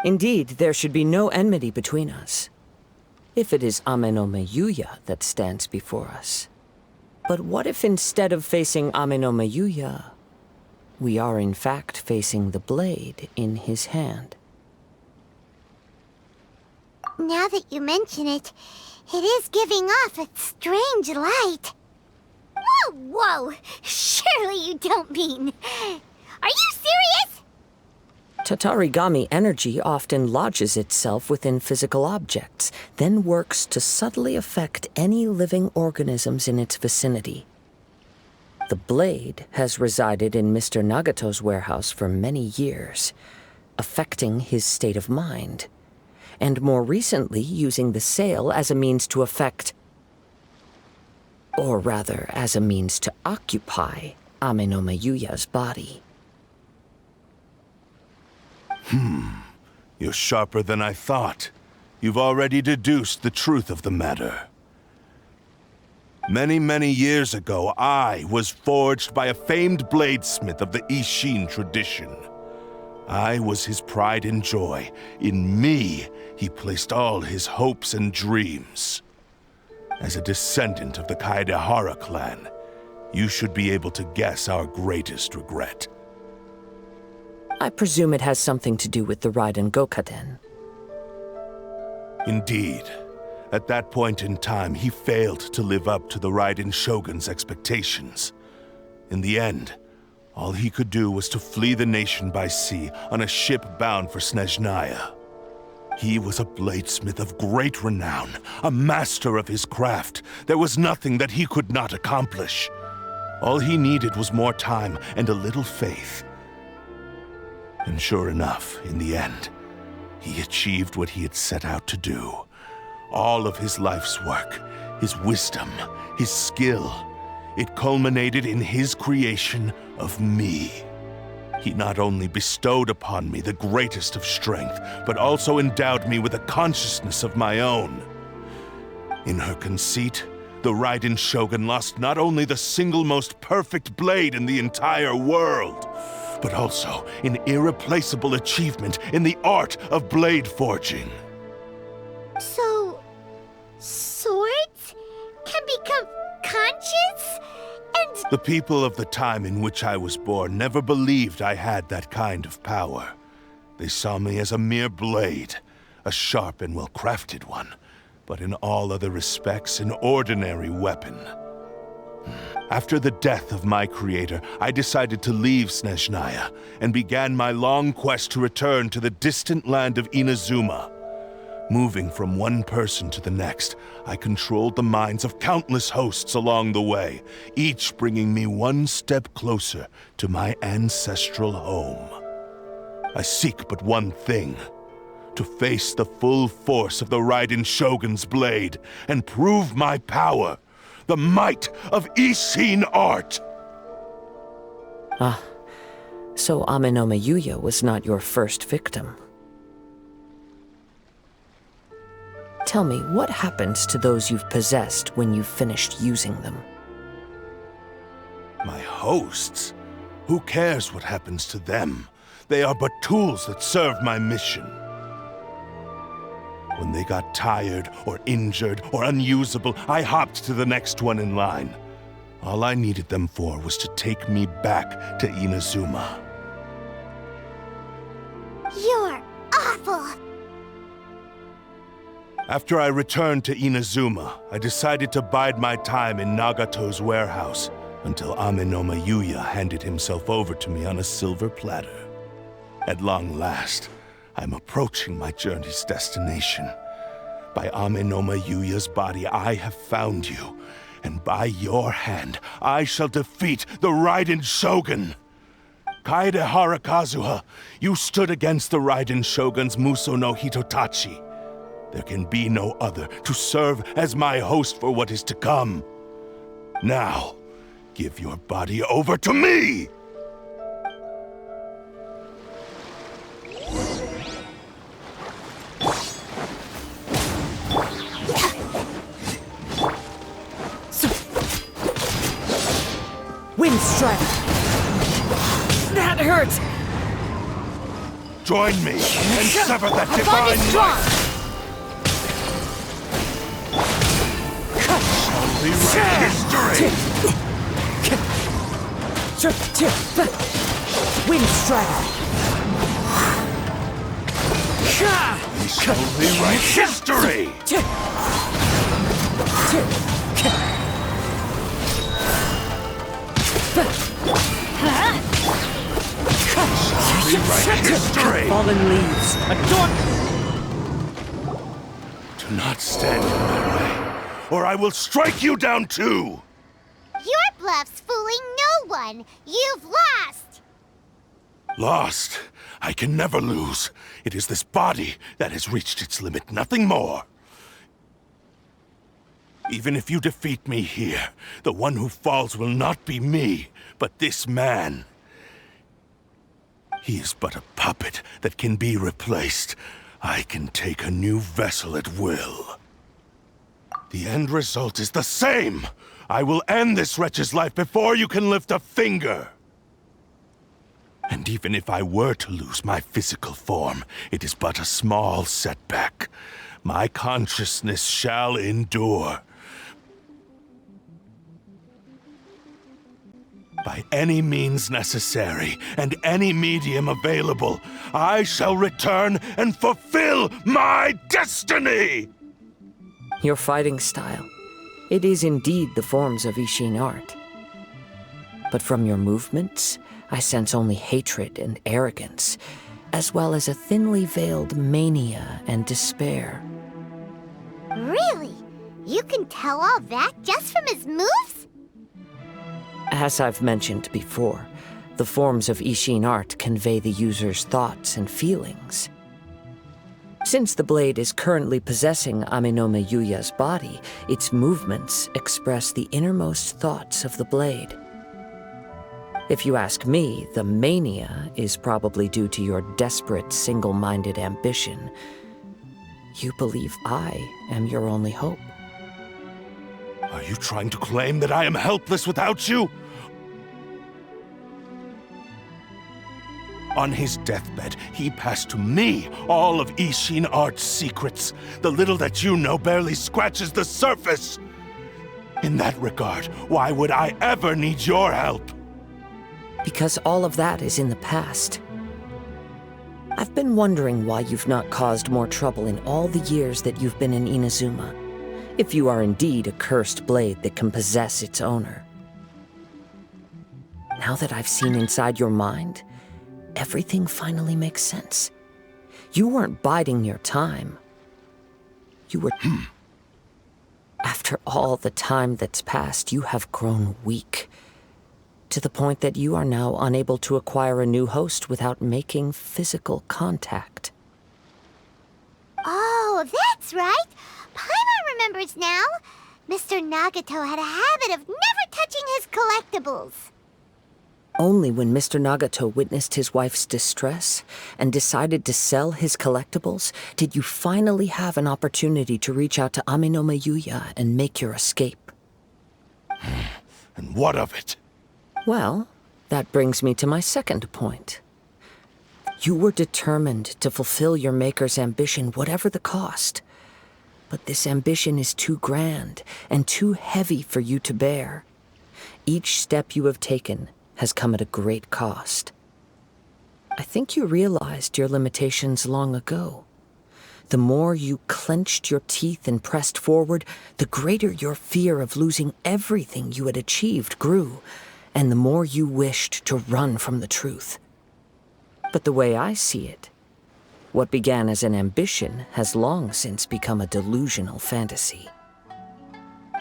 Indeed, there should be no enmity between us. If it is Ame no Meyuya that stands before us. But what if instead of facing Ame no Meyuya, we are in fact facing the blade in his hand? Now that you mention it, it is giving off a strange light. Whoa, whoa! Surely you don't mean... Are you serious? Tatarigami energy often lodges itself within physical objects, then works to subtly affect any living organisms in its vicinity. The blade has resided in Mr. Nagato's warehouse for many years, affecting his state of mind, and more recently using the sale as a means to affect, or rather, as a means to occupy Ame no Meyuya's body. You're sharper than I thought. You've already deduced the truth of the matter. Many, many years ago, I was forged by a famed bladesmith of the Ishin tradition. I was his pride and joy. In me, he placed all his hopes and dreams. As a descendant of the Kaedehara clan, you should be able to guess our greatest regret. I presume it has something to do with the Raiden Gokaden. Indeed. At that point in time, he failed to live up to the Raiden Shogun's expectations. In the end, all he could do was to flee the nation by sea on a ship bound for Snezhnaya. He was a bladesmith of great renown, a master of his craft. There was nothing that he could not accomplish. All he needed was more time and a little faith. And sure enough, in the end, he achieved what he had set out to do. All of his life's work, his wisdom, his skill, it culminated in his creation of me. He not only bestowed upon me the greatest of strength, but also endowed me with a consciousness of my own. In her conceit, the Raiden Shogun lost not only the single most perfect blade in the entire world, but also an irreplaceable achievement in the art of blade forging. So... swords can become conscious? And... The people of the time in which I was born never believed I had that kind of power. They saw me as a mere blade, a sharp and well-crafted one, but in all other respects an ordinary weapon. After the death of my creator, I decided to leave Snezhnaya and began my long quest to return to the distant land of Inazuma. Moving from one person to the next, I controlled the minds of countless hosts along the way, each bringing me one step closer to my ancestral home. I seek but one thing: to face the full force of the Raiden Shogun's blade and prove my power, the might of Ishin art. So Amenoma Yuya was not your first victim. Tell me, what happens to those you've possessed when you've finished using them? My hosts? Who cares what happens to them? They are but tools that serve my mission. When they got tired, or injured, or unusable, I hopped to the next one in line. All I needed them for was to take me back to Inazuma. You're awful! After I returned to Inazuma, I decided to bide my time in Nagato's warehouse until Amenoma Yuya handed himself over to me on a silver platter. At long last, I'm approaching my journey's destination. By Amenoma Yuya's body, I have found you, and by your hand, I shall defeat the Raiden Shogun. Kaedehara Kazuha, you stood against the Raiden Shogun's Muso no Hitotachi. There can be no other to serve as my host for what is to come. Now, give your body over to me! Wind strike! That hurts! Join me and sever that Our bond is divine strong! light! Rewrite history! Wind strike! We shall rewrite history! Rewrite history! Fallen leaves, Do not stand in my way, or I will strike you down too! Your bluff's fooling no one! You've lost! Lost? I can never lose. It is this body that has reached its limit, nothing more. Even if you defeat me here, the one who falls will not be me, but this man. He is but a puppet that can be replaced. I can take a new vessel at will. The end result is the same! I will end this wretch's life before you can lift a finger! And even if I were to lose my physical form, it is but a small setback. My consciousness shall endure. By any means necessary, and any medium available, I shall return and fulfill my destiny! Your fighting style. It is indeed the forms of Ishin art. But from your movements, I sense only hatred and arrogance, as well as a thinly veiled mania and despair. Really? You can tell all that just from his moves? As I've mentioned before, the forms of Ishin art convey the user's thoughts and feelings. Since the blade is currently possessing Amenoma Yuya's body, its movements express the innermost thoughts of the blade. If you ask me, the mania is probably due to your desperate, single-minded ambition. You believe I am your only hope. Are you trying to claim that I am helpless without you? On his deathbed, he passed to me all of Ishin art's secrets. The little that you know barely scratches the surface. In that regard, why would I ever need your help? Because all of that is in the past. I've been wondering why you've not caused more trouble in all the years that you've been in Inazuma, if you are indeed a cursed blade that can possess its owner. Now that I've seen inside your mind, everything finally makes sense. You weren't biding your time. You were... After all the time that's passed, you have grown weak. To the point that you are now unable to acquire a new host without making physical contact. Oh, that's right. Paimon remembers now. Mr. Nagato had a habit of never touching his collectibles. Only when Mr. Nagato witnessed his wife's distress and decided to sell his collectibles did you finally have an opportunity to reach out to Aminome Yuya and make your escape. And what of it? Well, that brings me to my second point. You were determined to fulfill your maker's ambition, whatever the cost. But this ambition is too grand and too heavy for you to bear. Each step you have taken has come at a great cost. I think you realized your limitations long ago. The more you clenched your teeth and pressed forward, the greater your fear of losing everything you had achieved grew, and the more you wished to run from the truth. But the way I see it, what began as an ambition has long since become a delusional fantasy.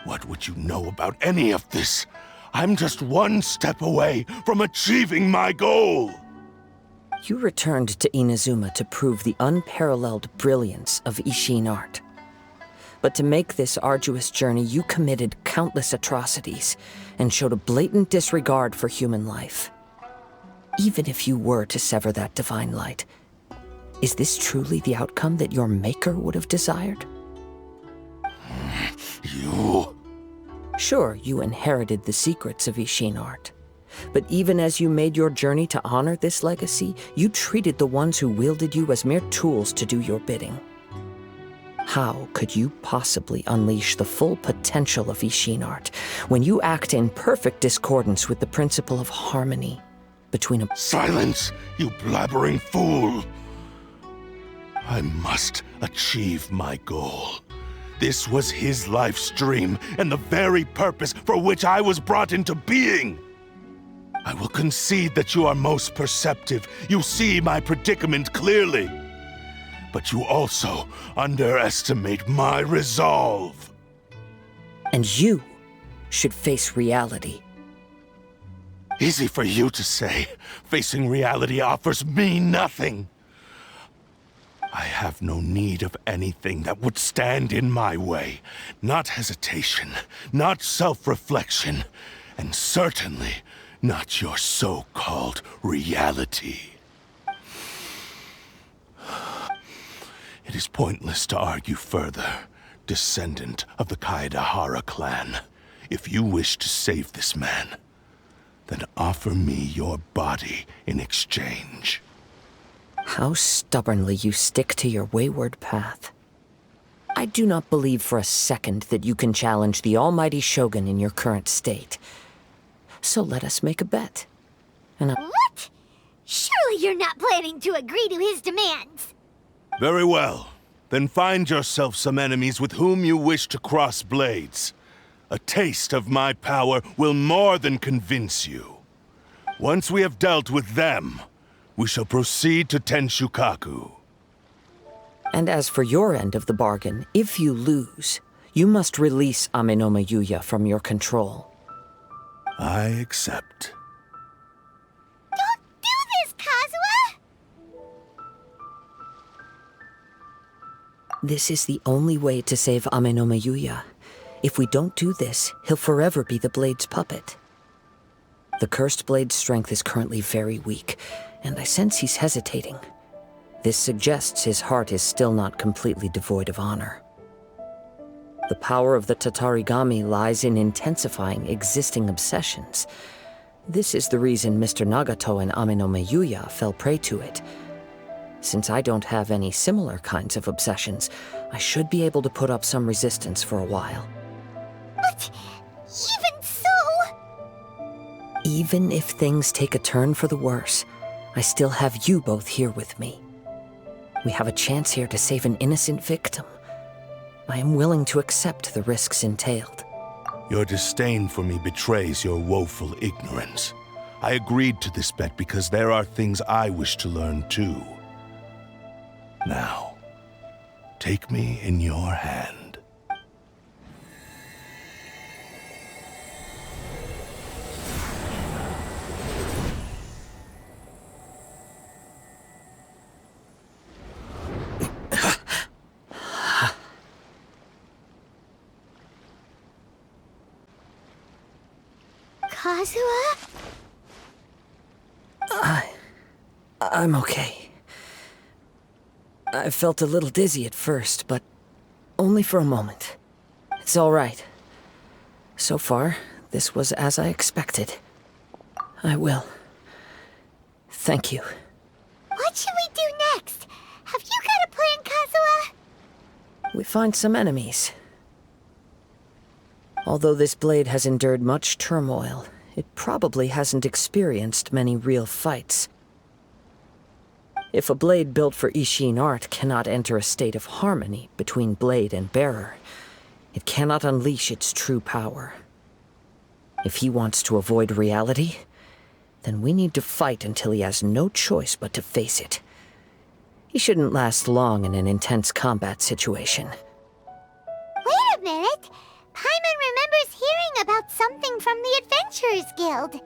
What would you know about any of this? I'm just one step away from achieving my goal! You returned to Inazuma to prove the unparalleled brilliance of Ishin art. But to make this arduous journey, you committed countless atrocities and showed a blatant disregard for human life. Even if you were to sever that divine light, is this truly the outcome that your maker would have desired? You... Sure, you inherited the secrets of Ishin art. But even as you made your journey to honor this legacy, you treated the ones who wielded you as mere tools to do your bidding. How could you possibly unleash the full potential of Ishin art when you act in perfect discordance with the principle of harmony between a— Silence, you blabbering fool! I must achieve my goal. This was his life's dream, and the very purpose for which I was brought into being. I will concede that you are most perceptive. You see my predicament clearly. But you also underestimate my resolve. And you should face reality. Easy for you to say. Facing reality offers me nothing. I have no need of anything that would stand in my way. Not hesitation, not self-reflection, and certainly not your so-called reality. It is pointless to argue further, descendant of the Kaedahara clan. If you wish to save this man, then offer me your body in exchange. How stubbornly you stick to your wayward path. I do not believe for a second that you can challenge the almighty Shogun in your current state. So let us make a bet. What? Surely you're not planning to agree to his demands. Very well. Then find yourself some enemies with whom you wish to cross blades. A taste of my power will more than convince you. Once we have dealt with them, we shall proceed to Tenshukaku. And as for your end of the bargain, if you lose, you must release Aminome Yuya from your control. I accept. Don't do this, Kazuha! This is the only way to save Aminome Yuya. If we don't do this, he'll forever be the Blade's puppet. The Cursed Blade's strength is currently very weak, and I sense he's hesitating. This suggests his heart is still not completely devoid of honor. The power of the Tatarigami lies in intensifying existing obsessions. This is the reason Mr. Nagato and Aminome Yuya fell prey to it. Since I don't have any similar kinds of obsessions, I should be able to put up some resistance for a while. But even so... Even if things take a turn for the worse, I still have you both here with me. We have a chance here to save an innocent victim. I am willing to accept the risks entailed. Your disdain for me betrays your woeful ignorance. I agreed to this bet because there are things I wish to learn too. Now, take me in your hand. Kazuha? I'm okay. I felt a little dizzy at first, but only for a moment. It's all right. So far, this was as I expected. I will. Thank you. What should we do next? Have you got a plan, Kazuha? We find some enemies. Although this blade has endured much turmoil, it probably hasn't experienced many real fights. If a blade built for Ishin art cannot enter a state of harmony between blade and bearer, it cannot unleash its true power. If he wants to avoid reality, then we need to fight until he has no choice but to face it. He shouldn't last long in an intense combat situation. Wait a minute! Paimon remembers hearing about something from the Adventurers Guild.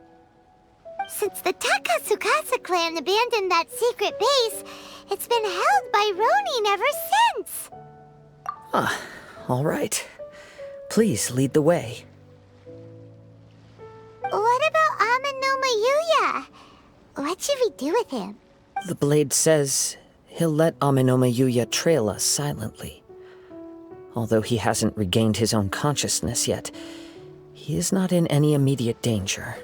Since the Takatsukasa clan abandoned that secret base, it's been held by Ronin ever since. Ah, all right. Please lead the way. What about Amano Mayuya? What should we do with him? The blade says he'll let Amano Mayuya trail us silently. Although he hasn't regained his own consciousness yet, he is not in any immediate danger.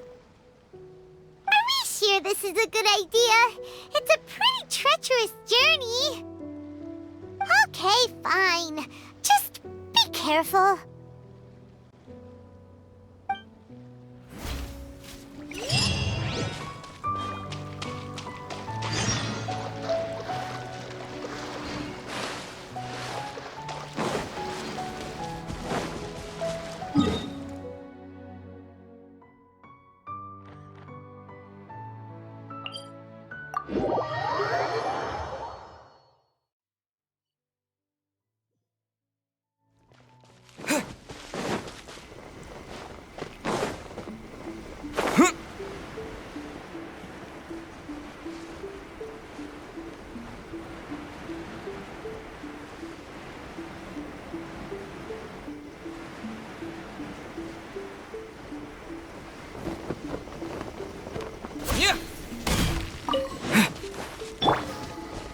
Are we sure this is a good idea? It's a pretty treacherous journey. Okay, fine. Just be careful.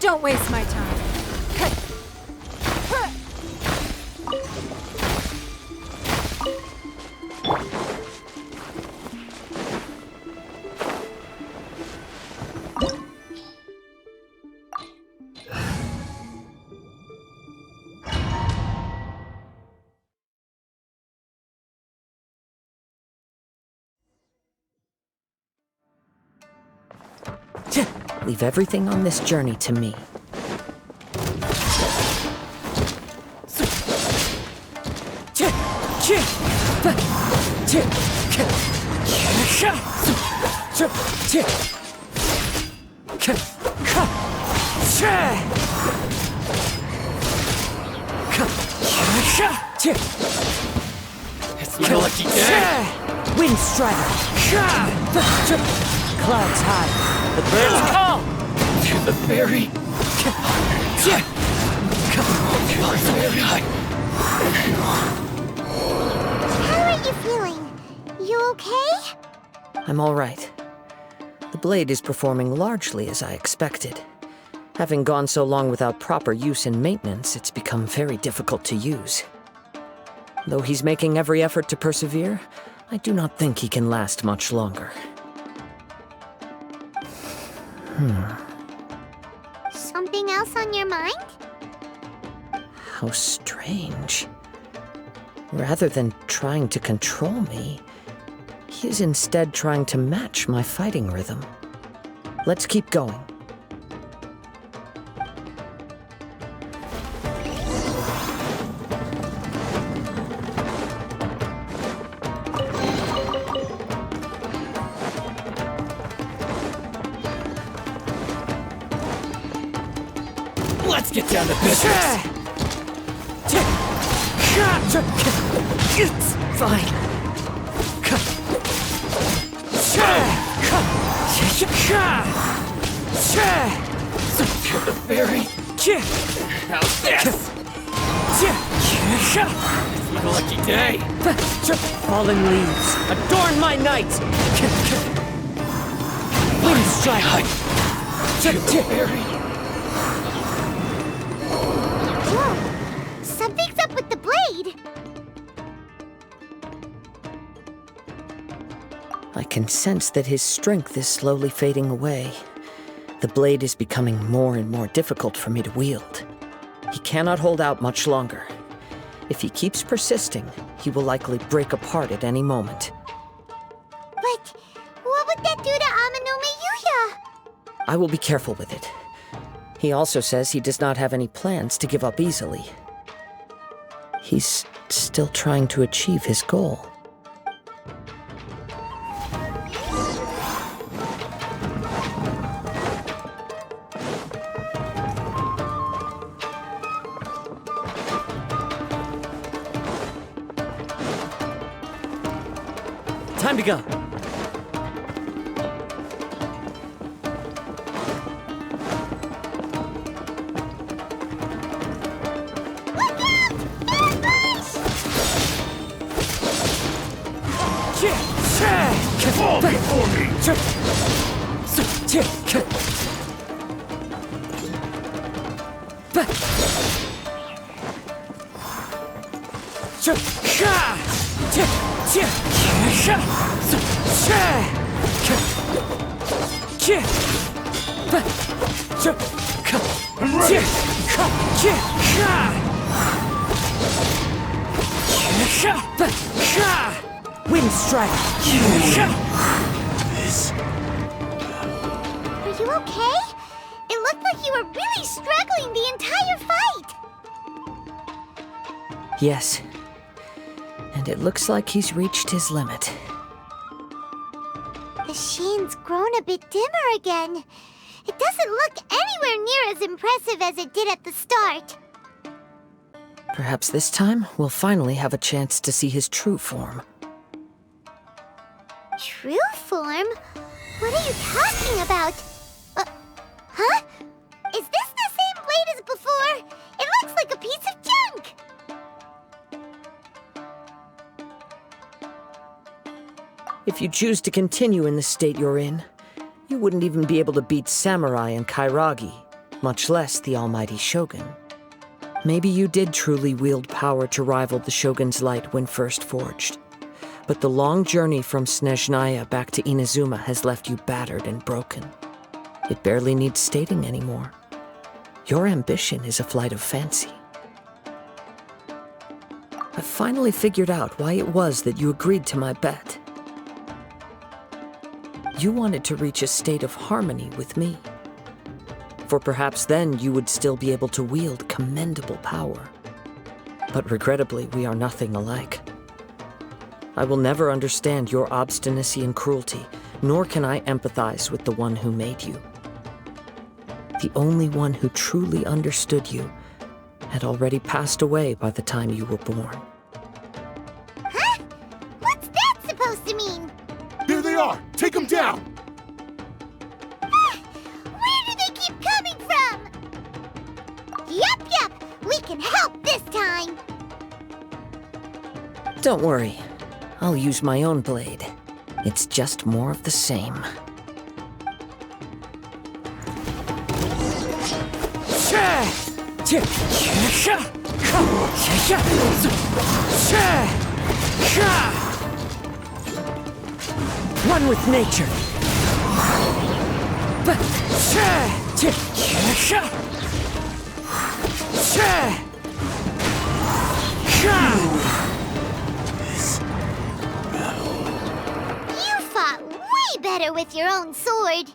Don't waste my time. Leave everything on this journey to me. It's my lucky day! Wind Strider! Clouds high, the birds call! To the ferry! How are you feeling? You okay? I'm all right. The blade is performing largely as I expected. Having gone so long without proper use and maintenance, it's become very difficult to use. Though he's making every effort to persevere, I do not think he can last much longer. Something else on your mind? How strange. Rather than trying to control me, he is instead trying to match my fighting rhythm. Let's keep going. Let's get down to business! It's fine. To the ferry! How's this? It's like a lucky day. Fallen leaves, adorn my night! Wind strike! Whoa! Something's up with the blade! I can sense that his strength is slowly fading away. The blade is becoming more and more difficult for me to wield. He cannot hold out much longer. If he keeps persisting, he will likely break apart at any moment. But what would that do to Amanome Yuya? I will be careful with it. He also says he does not have any plans to give up easily. He's still trying to achieve his goal. Time to go. Fall before me! Wind strike! Are you okay? It looked like you were really struggling the entire fight! Yes. And it looks like he's reached his limit. The shine's grown a bit dimmer again. It doesn't look anywhere near as impressive as it did at the start. Perhaps this time, we'll finally have a chance to see his true form. True form? What are you talking about? Huh? Is this the same blade as before? It looks like a piece of junk! If you choose to continue in the state you're in, you wouldn't even be able to beat Samurai and Kairagi, much less the almighty Shogun. Maybe you did truly wield power to rival the Shogun's light when first forged. But the long journey from Snezhnaya back to Inazuma has left you battered and broken. It barely needs stating anymore. Your ambition is a flight of fancy. I've finally figured out why it was that you agreed to my bet. You wanted to reach a state of harmony with me. For perhaps then you would still be able to wield commendable power. But regrettably, we are nothing alike. I will never understand your obstinacy and cruelty, nor can I empathize with the one who made you. The only one who truly understood you had already passed away by the time you were born. Huh? What's that supposed to mean? There they are! Take them down! Where do they keep coming from? Yup, we can help this time! Don't worry. I'll use my own blade. It's just more of the same. One with nature. You fought way better with your own sword.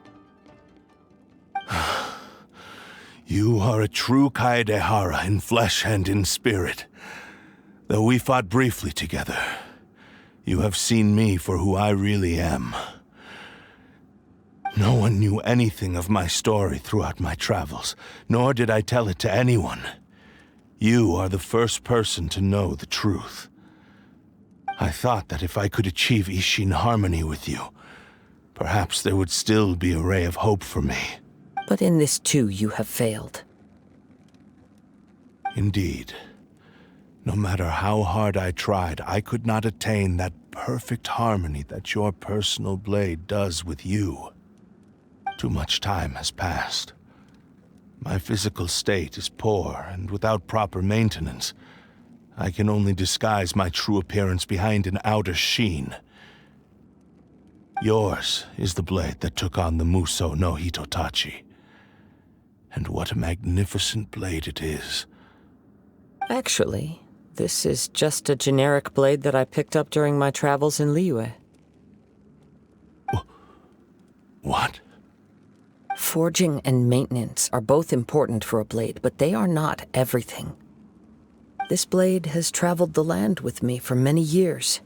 You are a true Kaedehara in flesh and in spirit. Though we fought briefly together, you have seen me for who I really am. No one knew anything of my story throughout my travels, nor did I tell it to anyone. You are the first person to know the truth. I thought that if I could achieve Ishin harmony with you, perhaps there would still be a ray of hope for me. But in this too, you have failed. Indeed. No matter how hard I tried, I could not attain that perfect harmony that your personal blade does with you. Too much time has passed. My physical state is poor, and without proper maintenance, I can only disguise my true appearance behind an outer sheen. Yours is the blade that took on the Muso no Hitotachi. And what a magnificent blade it is. Actually, this is just a generic blade that I picked up during my travels in Liyue. What? Forging and maintenance are both important for a blade, but they are not everything. This blade has traveled the land with me for many years,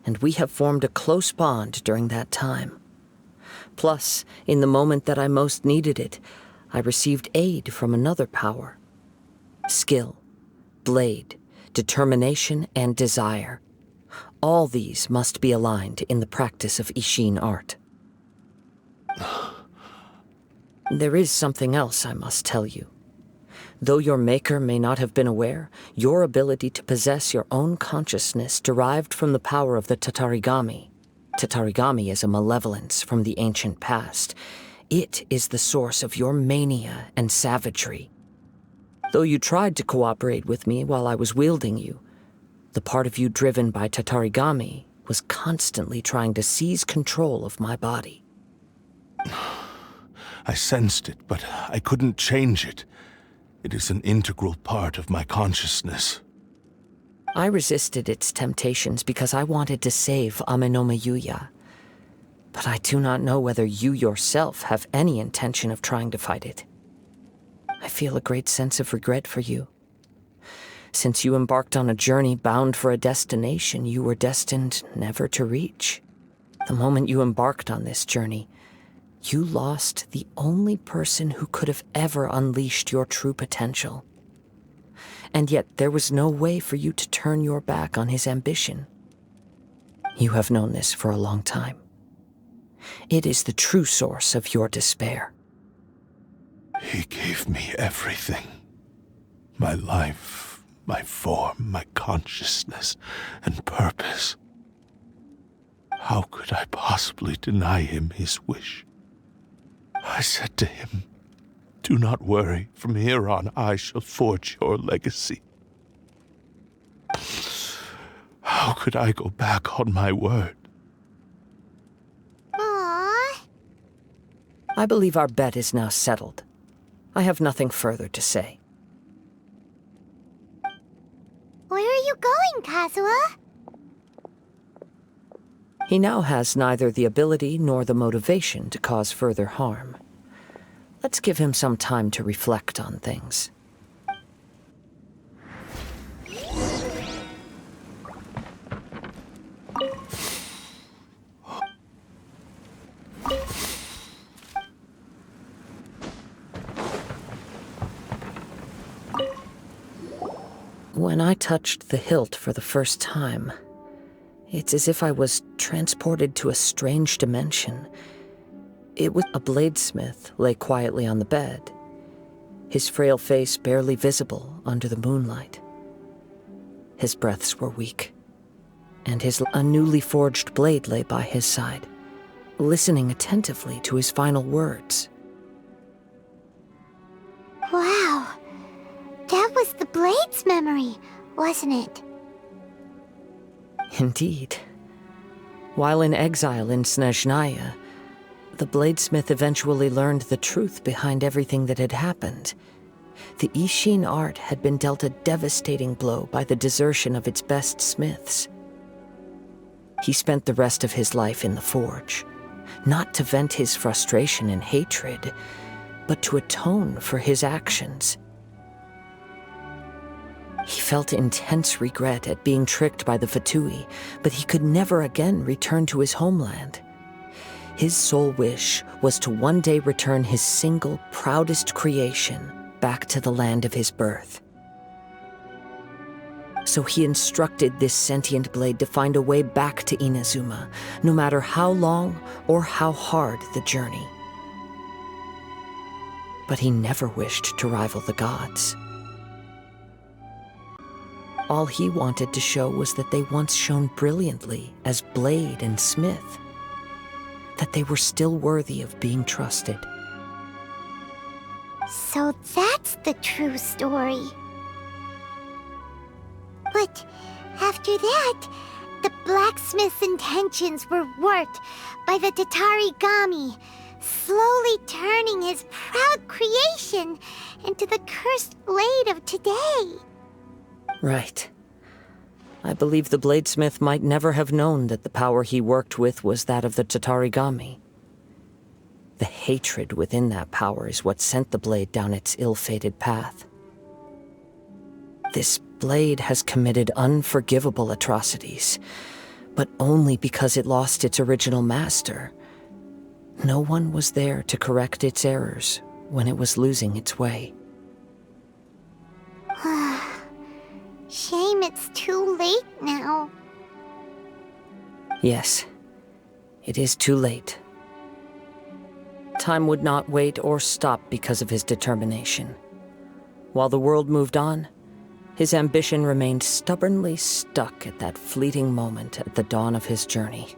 and we have formed a close bond during that time. Plus, in the moment that I most needed it, I received aid from another power. Skill, blade, determination, and desire. All these must be aligned in the practice of Ishin art. There is something else I must tell you. Though your maker may not have been aware, your ability to possess your own consciousness derived from the power of the Tatarigami. Tatarigami is a malevolence from the ancient past. It is the source of your mania and savagery. Though you tried to cooperate with me while I was wielding you, the part of you driven by Tatarigami was constantly trying to seize control of my body. I sensed it, but I couldn't change it. It is an integral part of my consciousness. I resisted its temptations because I wanted to save Amenome Yuya. But I do not know whether you yourself have any intention of trying to fight it. I feel a great sense of regret for you. Since you embarked on a journey bound for a destination you were destined never to reach. The moment you embarked on this journey, you lost the only person who could have ever unleashed your true potential. And yet there was no way for you to turn your back on his ambition. You have known this for a long time. It is the true source of your despair. He gave me everything. My life, my form, my consciousness, and purpose. How could I possibly deny him his wish? I said to him, "Do not worry, from here on I shall forge your legacy." How could I go back on my word? Aww. I believe our bet is now settled. I have nothing further to say. Where are you going, Kazuha? He now has neither the ability nor the motivation to cause further harm. Let's give him some time to reflect on things. When I touched the hilt for the first time, it's as if I was transported to a strange dimension. It was a bladesmith lay quietly on the bed, his frail face barely visible under the moonlight. His breaths were weak, and a newly forged blade lay by his side, listening attentively to his final words. Wow. That was the Blade's memory, wasn't it? Indeed. While in exile in Snezhnaya, the bladesmith eventually learned the truth behind everything that had happened. The Ishin art had been dealt a devastating blow by the desertion of its best smiths. He spent the rest of his life in the forge, not to vent his frustration and hatred, but to atone for his actions. He felt intense regret at being tricked by the Fatui, but he could never again return to his homeland. His sole wish was to one day return his single, proudest creation back to the land of his birth. So he instructed this sentient blade to find a way back to Inazuma, no matter how long or how hard the journey. But he never wished to rival the gods. All he wanted to show was that they once shone brilliantly as blade and smith. That they were still worthy of being trusted. So that's the true story. But after that, the blacksmith's intentions were warped by the Tatarigami, slowly turning his proud creation into the cursed blade of today. Right. I believe the bladesmith might never have known that the power he worked with was that of the Tatarigami. The hatred within that power is what sent the blade down its ill-fated path. This blade has committed unforgivable atrocities, but only because it lost its original master. No one was there to correct its errors when it was losing its way. Shame it's too late now. Yes, it is too late. Time would not wait or stop because of his determination. While the world moved on, his ambition remained stubbornly stuck at that fleeting moment at the dawn of his journey.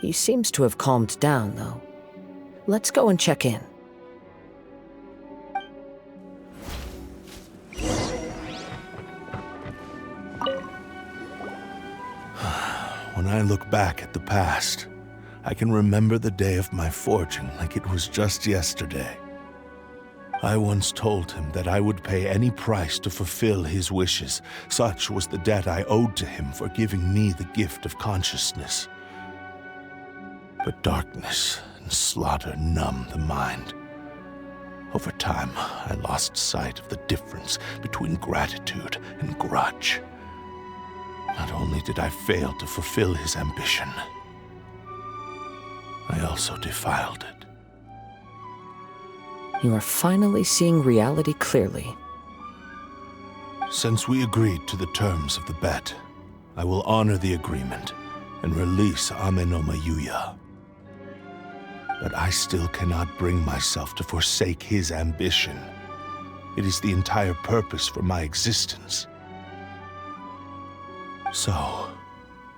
He seems to have calmed down, though. Let's go and check in. When I look back at the past, I can remember the day of my forging like it was just yesterday. I once told him that I would pay any price to fulfill his wishes. Such was the debt I owed to him for giving me the gift of consciousness. But darkness and slaughter numb the mind. Over time, I lost sight of the difference between gratitude and grudge. Not only did I fail to fulfill his ambition, I also defiled it. You are finally seeing reality clearly. Since we agreed to the terms of the bet, I will honor the agreement and release Amenoma Yuya. But I still cannot bring myself to forsake his ambition. It is the entire purpose for my existence. So,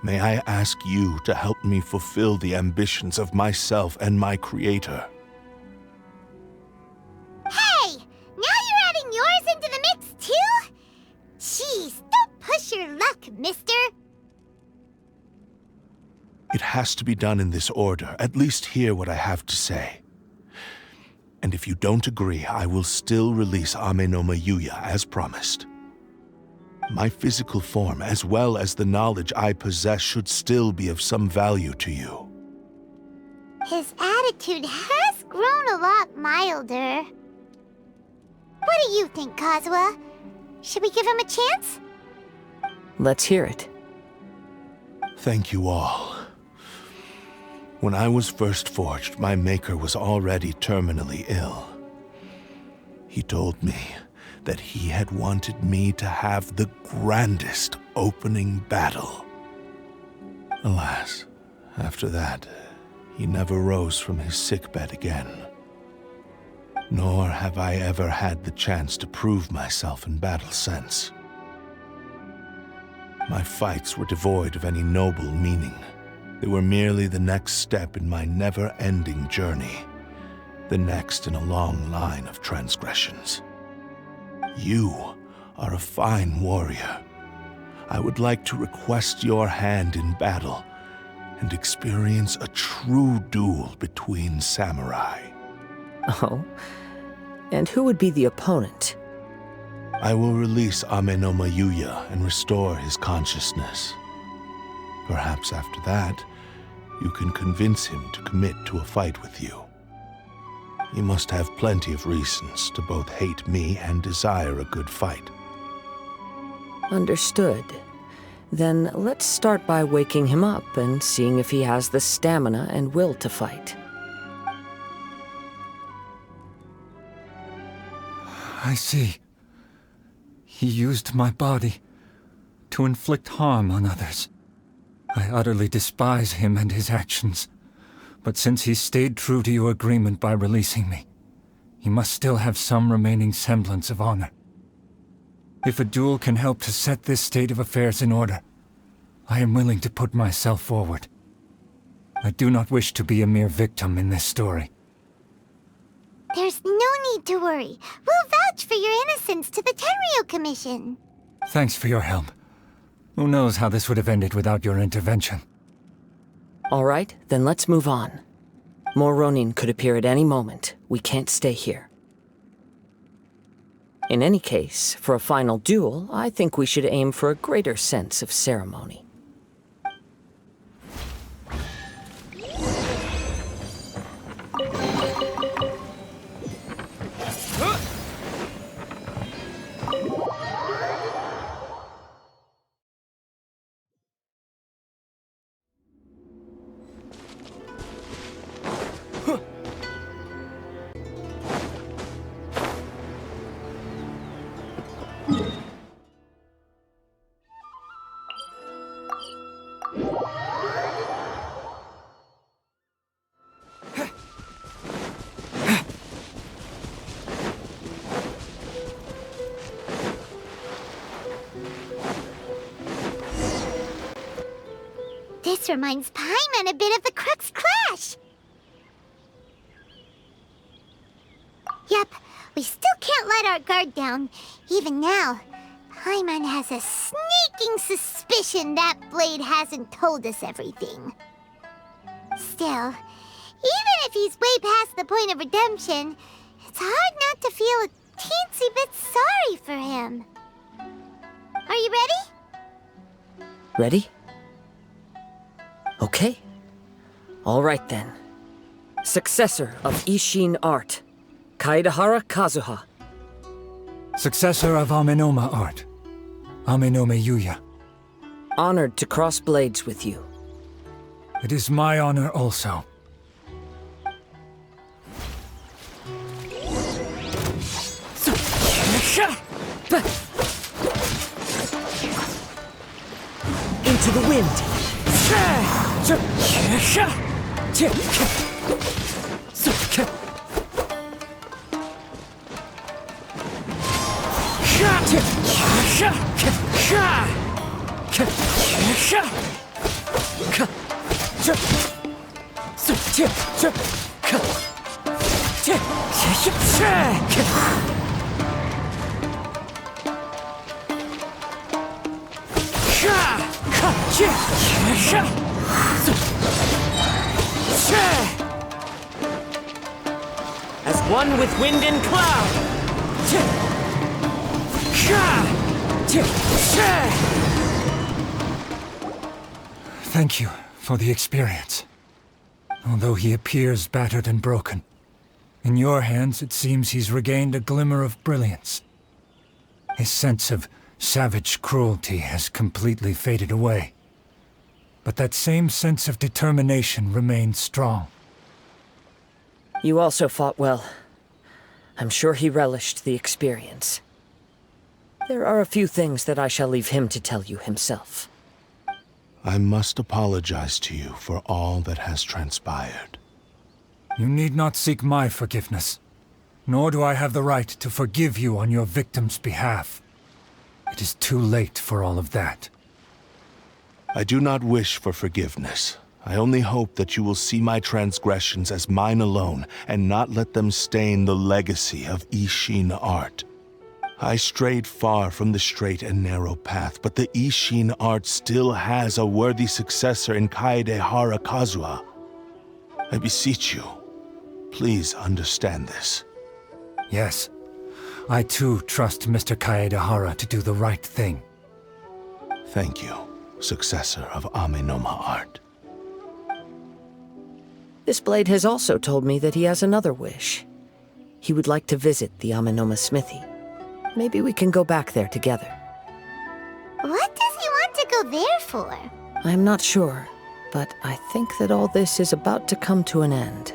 may I ask you to help me fulfill the ambitions of myself and my creator? Hey! Now you're adding yours into the mix, too? Jeez, don't push your luck, mister. It has to be done in this order. At least hear what I have to say. And if you don't agree, I will still release Amenoma Yuya as promised. My physical form, as well as the knowledge I possess, should still be of some value to you. His attitude has grown a lot milder. What do you think, Kazuha? Should we give him a chance? Let's hear it. Thank you all. When I was first forged, my maker was already terminally ill. He told me that he had wanted me to have the grandest opening battle. Alas, after that, he never rose from his sickbed again. Nor have I ever had the chance to prove myself in battle since. My fights were devoid of any noble meaning. They were merely the next step in my never-ending journey, the next in a long line of transgressions. You are a fine warrior. I would like to request your hand in battle and experience a true duel between samurai. Oh? And who would be the opponent? I will release Amenoma Yuya and restore his consciousness. Perhaps after that, you can convince him to commit to a fight with you. He must have plenty of reasons to both hate me and desire a good fight. Understood. Then let's start by waking him up and seeing if he has the stamina and will to fight. I see. He used my body to inflict harm on others. I utterly despise him and his actions. But since he stayed true to your agreement by releasing me, he must still have some remaining semblance of honor. If a duel can help to set this state of affairs in order, I am willing to put myself forward. I do not wish to be a mere victim in this story. There's no need to worry. We'll vouch for your innocence to the Tenryu Commission. Thanks for your help. Who knows how this would have ended without your intervention. All right, then let's move on. More Ronin could appear at any moment. We can't stay here. In any case, for a final duel, I think we should aim for a greater sense of ceremony. This reminds Paimon a bit of the Crux Clash. Yep, we still can't let our guard down. Even now, Paimon has a sneaking suspicion that Blade hasn't told us everything. Still, even if he's way past the point of redemption, it's hard not to feel a teensy bit sorry for him. Are you ready? Ready? Okay. All right then. Successor of Isshin Art, Kaedahara Kazuha. Successor of Amenoma Art, Amenome Yuya. Honored to cross blades with you. It is my honor also. Into the wind! As one with wind and cloud! Thank you for the experience. Although he appears battered and broken, in your hands it seems he's regained a glimmer of brilliance. His sense of savage cruelty has completely faded away. But that same sense of determination remains strong. You also fought well. I'm sure he relished the experience. There are a few things that I shall leave him to tell you himself. I must apologize to you for all that has transpired. You need not seek my forgiveness, nor do I have the right to forgive you on your victim's behalf. It is too late for all of that. I do not wish for forgiveness. I only hope that you will see my transgressions as mine alone, and not let them stain the legacy of Isshin Art. I strayed far from the straight and narrow path, but the Isshin Art still has a worthy successor in Kaedahara Kazuha. I beseech you, please understand this. Yes, I too trust Mr. Kaedahara to do the right thing. Thank you, successor of Amenoma Art. This blade has also told me that he has another wish. He would like to visit the Amenoma smithy. Maybe we can go back there together. What does he want to go there for? I'm not sure, but I think that all this is about to come to an end.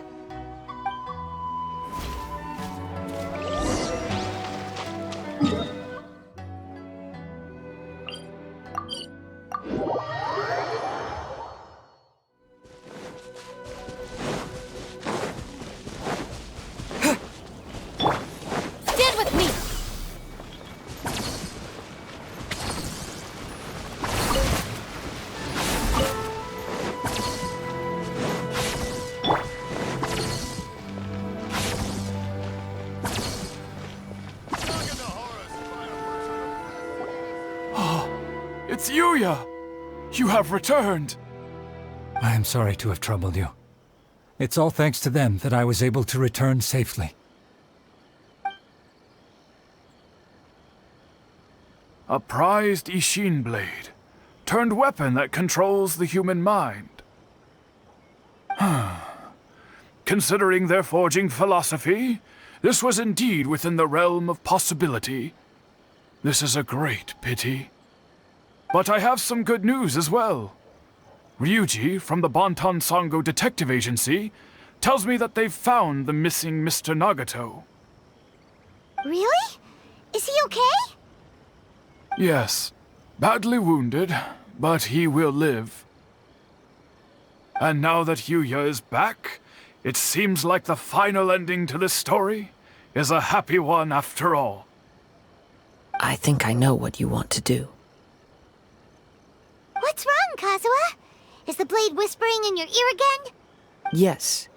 Yuya! You have returned! I am sorry to have troubled you. It's all thanks to them that I was able to return safely. A prized Ishin blade, turned weapon that controls the human mind. Considering their forging philosophy, this was indeed within the realm of possibility. This is a great pity. But I have some good news as well. Ryuji, from the Bonton Sango Detective Agency, tells me that they've found the missing Mr. Nagato. Really? Is he okay? Yes, badly wounded, but he will live. And now that Yuya is back, it seems like the final ending to this story is a happy one after all. I think I know what you want to do. What's wrong, Kazuha? Is the blade whispering in your ear again? Yes.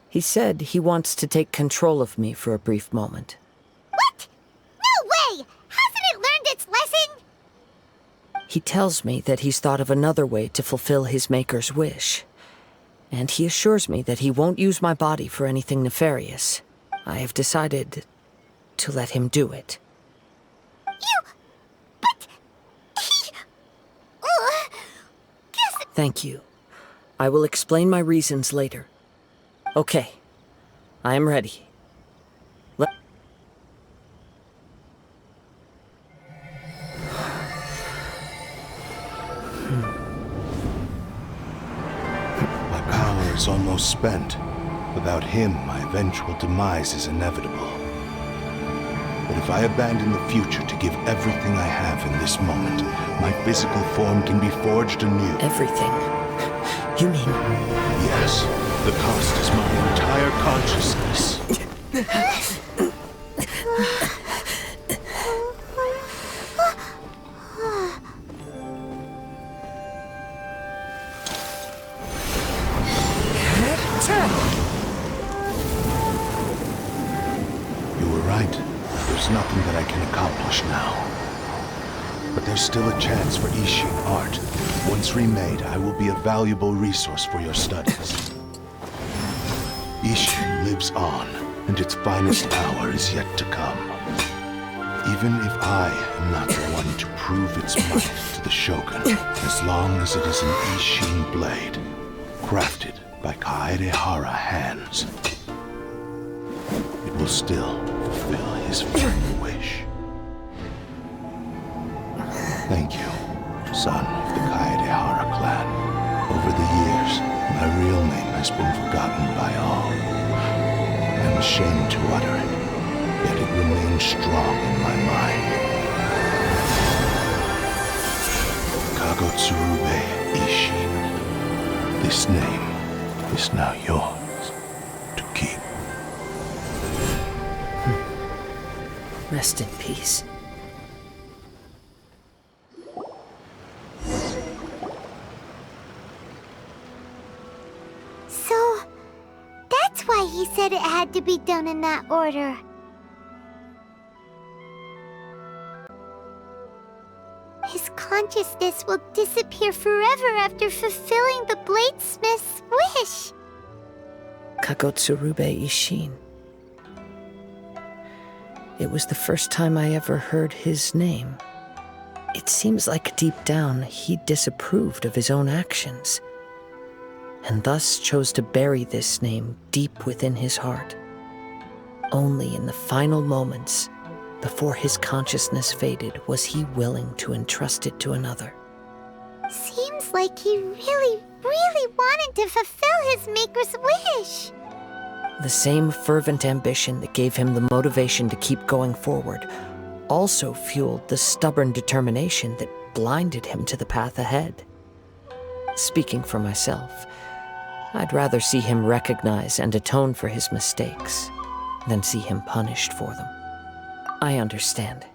He said he wants to take control of me for a brief moment. What? No way! Hasn't it learned its lesson? He tells me that he's thought of another way to fulfill his maker's wish. And he assures me that he won't use my body for anything nefarious. I have decided to let him do it. But... he... guess... Thank you. I will explain my reasons later. Okay. I am ready. My power is almost spent. Without him, my eventual demise is inevitable. But if I abandon the future to give everything I have in this moment, my physical form can be forged anew. Everything? You mean... Yes. The cost is my entire consciousness. You were right. There's nothing that I can accomplish now. But there's still a chance for Ishin art. Once remade, I will be a valuable resource for your studies. Ishin lives on, and its finest hour is yet to come. Even if I am not the one to prove its might to the Shogun, as long as it is an Ishin blade, crafted by Kaedehara hands, it will still fulfill his final wish. Thank you, son of the Kaedehara clan. Over the years, my real name has been forgotten by all. I am ashamed to utter it, yet it remains strong in my mind. Kagotsurube Ishin. This name is now yours to keep. Rest in peace. So, that's why he said it had to be done in that order. His consciousness will disappear forever after fulfilling the bladesmith's wish. Kagotsurube Ishin. It was the first time I ever heard his name. It seems like deep down he disapproved of his own actions, and thus chose to bury this name deep within his heart. Only in the final moments, before his consciousness faded, was he willing to entrust it to another. Seems like he really wanted to fulfill his maker's wish. The same fervent ambition that gave him the motivation to keep going forward also fueled the stubborn determination that blinded him to the path ahead. Speaking for myself, I'd rather see him recognize and atone for his mistakes than see him punished for them. I understand.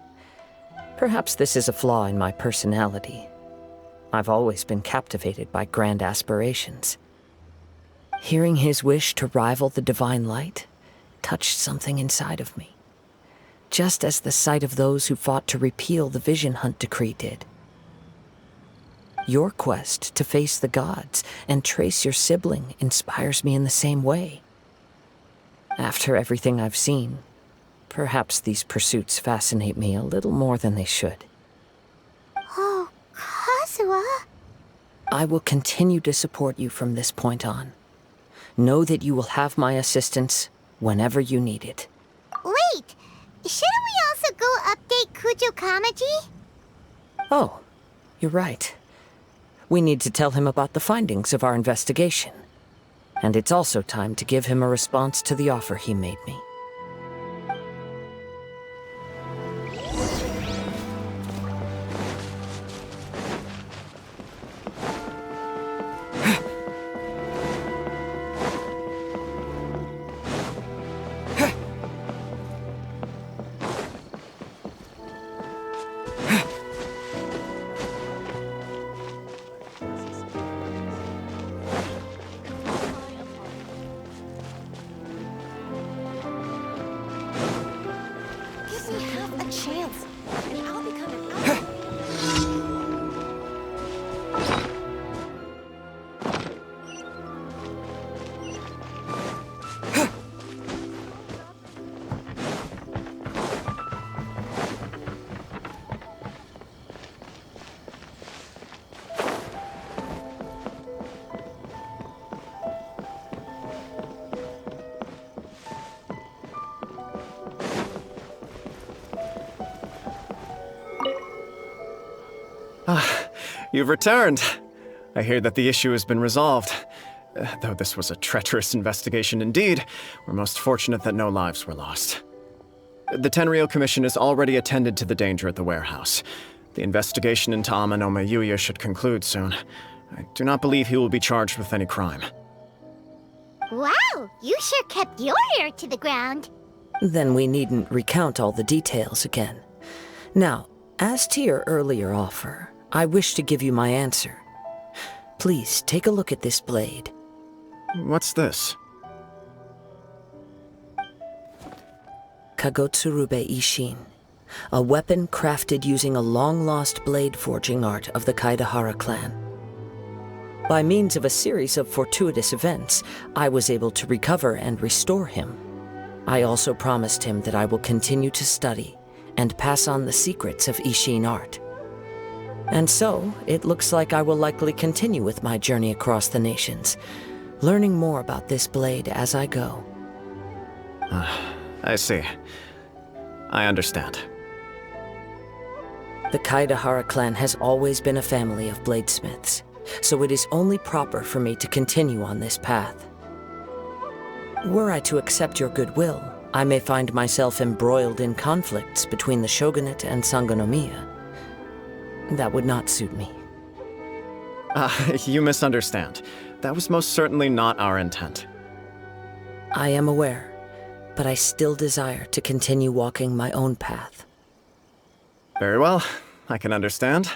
Perhaps this is a flaw in my personality. I've always been captivated by grand aspirations. Hearing his wish to rival the divine light touched something inside of me, just as the sight of those who fought to repeal the Vision Hunt decree did. Your quest to face the gods and trace your sibling inspires me in the same way. After everything I've seen, perhaps these pursuits fascinate me a little more than they should. Oh, Kazuha. I will continue to support you from this point on. Know that you will have my assistance whenever you need it. Wait, shouldn't we also go update Kujo Kamaji? Oh, you're right. We need to tell him about the findings of our investigation. And it's also time to give him a response to the offer he made me. You've returned. I hear that the issue has been resolved. Though this was a treacherous investigation indeed, we're most fortunate that no lives were lost. The Tenryou Commission has already attended to the danger at the warehouse. The investigation into Amano Mayuya should conclude soon. I do not believe he will be charged with any crime. Wow, you sure kept your ear to the ground. Then we needn't recount all the details again. Now, as to your earlier offer, I wish to give you my answer. Please take a look at this blade. What's this? Kagotsurube Ishin, a weapon crafted using a long-lost blade forging art of the Kaidahara clan. By means of a series of fortuitous events, I was able to recover and restore him. I also promised him that I will continue to study and pass on the secrets of Ishin art. And so, it looks like I will likely continue with my journey across the nations, learning more about this blade as I go. I see. I understand. The Kaidahara clan has always been a family of bladesmiths, so it is only proper for me to continue on this path. Were I to accept your goodwill, I may find myself embroiled in conflicts between the shogunate and Sangonomiya. That would not suit me. You misunderstand. That was most certainly not our intent. I am aware, but I still desire to continue walking my own path. Very well, I can understand.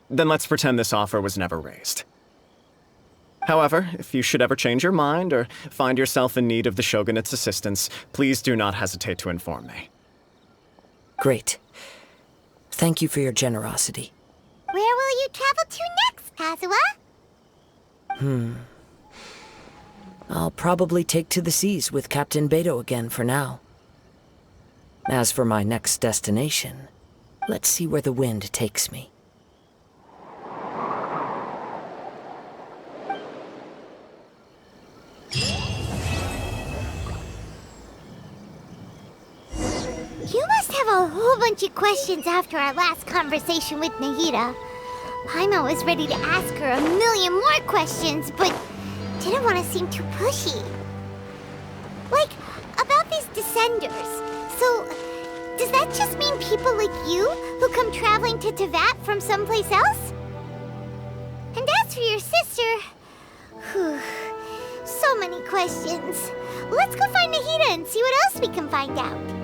Then let's pretend this offer was never raised. However, if you should ever change your mind or find yourself in need of the Shogunate's assistance, please do not hesitate to inform me. Great. Thank you for your generosity. Where will you travel to next, Kazuha? I'll probably take to the seas with Captain Beto again for now. As for my next destination, let's see where the wind takes me. You must have a whole bunch of questions after our last conversation with Nahida. Paimon was ready to ask her a million more questions, but didn't want to seem too pushy. Like, about these descenders. So, does that just mean people like you who come traveling to Teyvat from someplace else? And as for your sister... Whew, so many questions. Let's go find Nahida and see what else we can find out.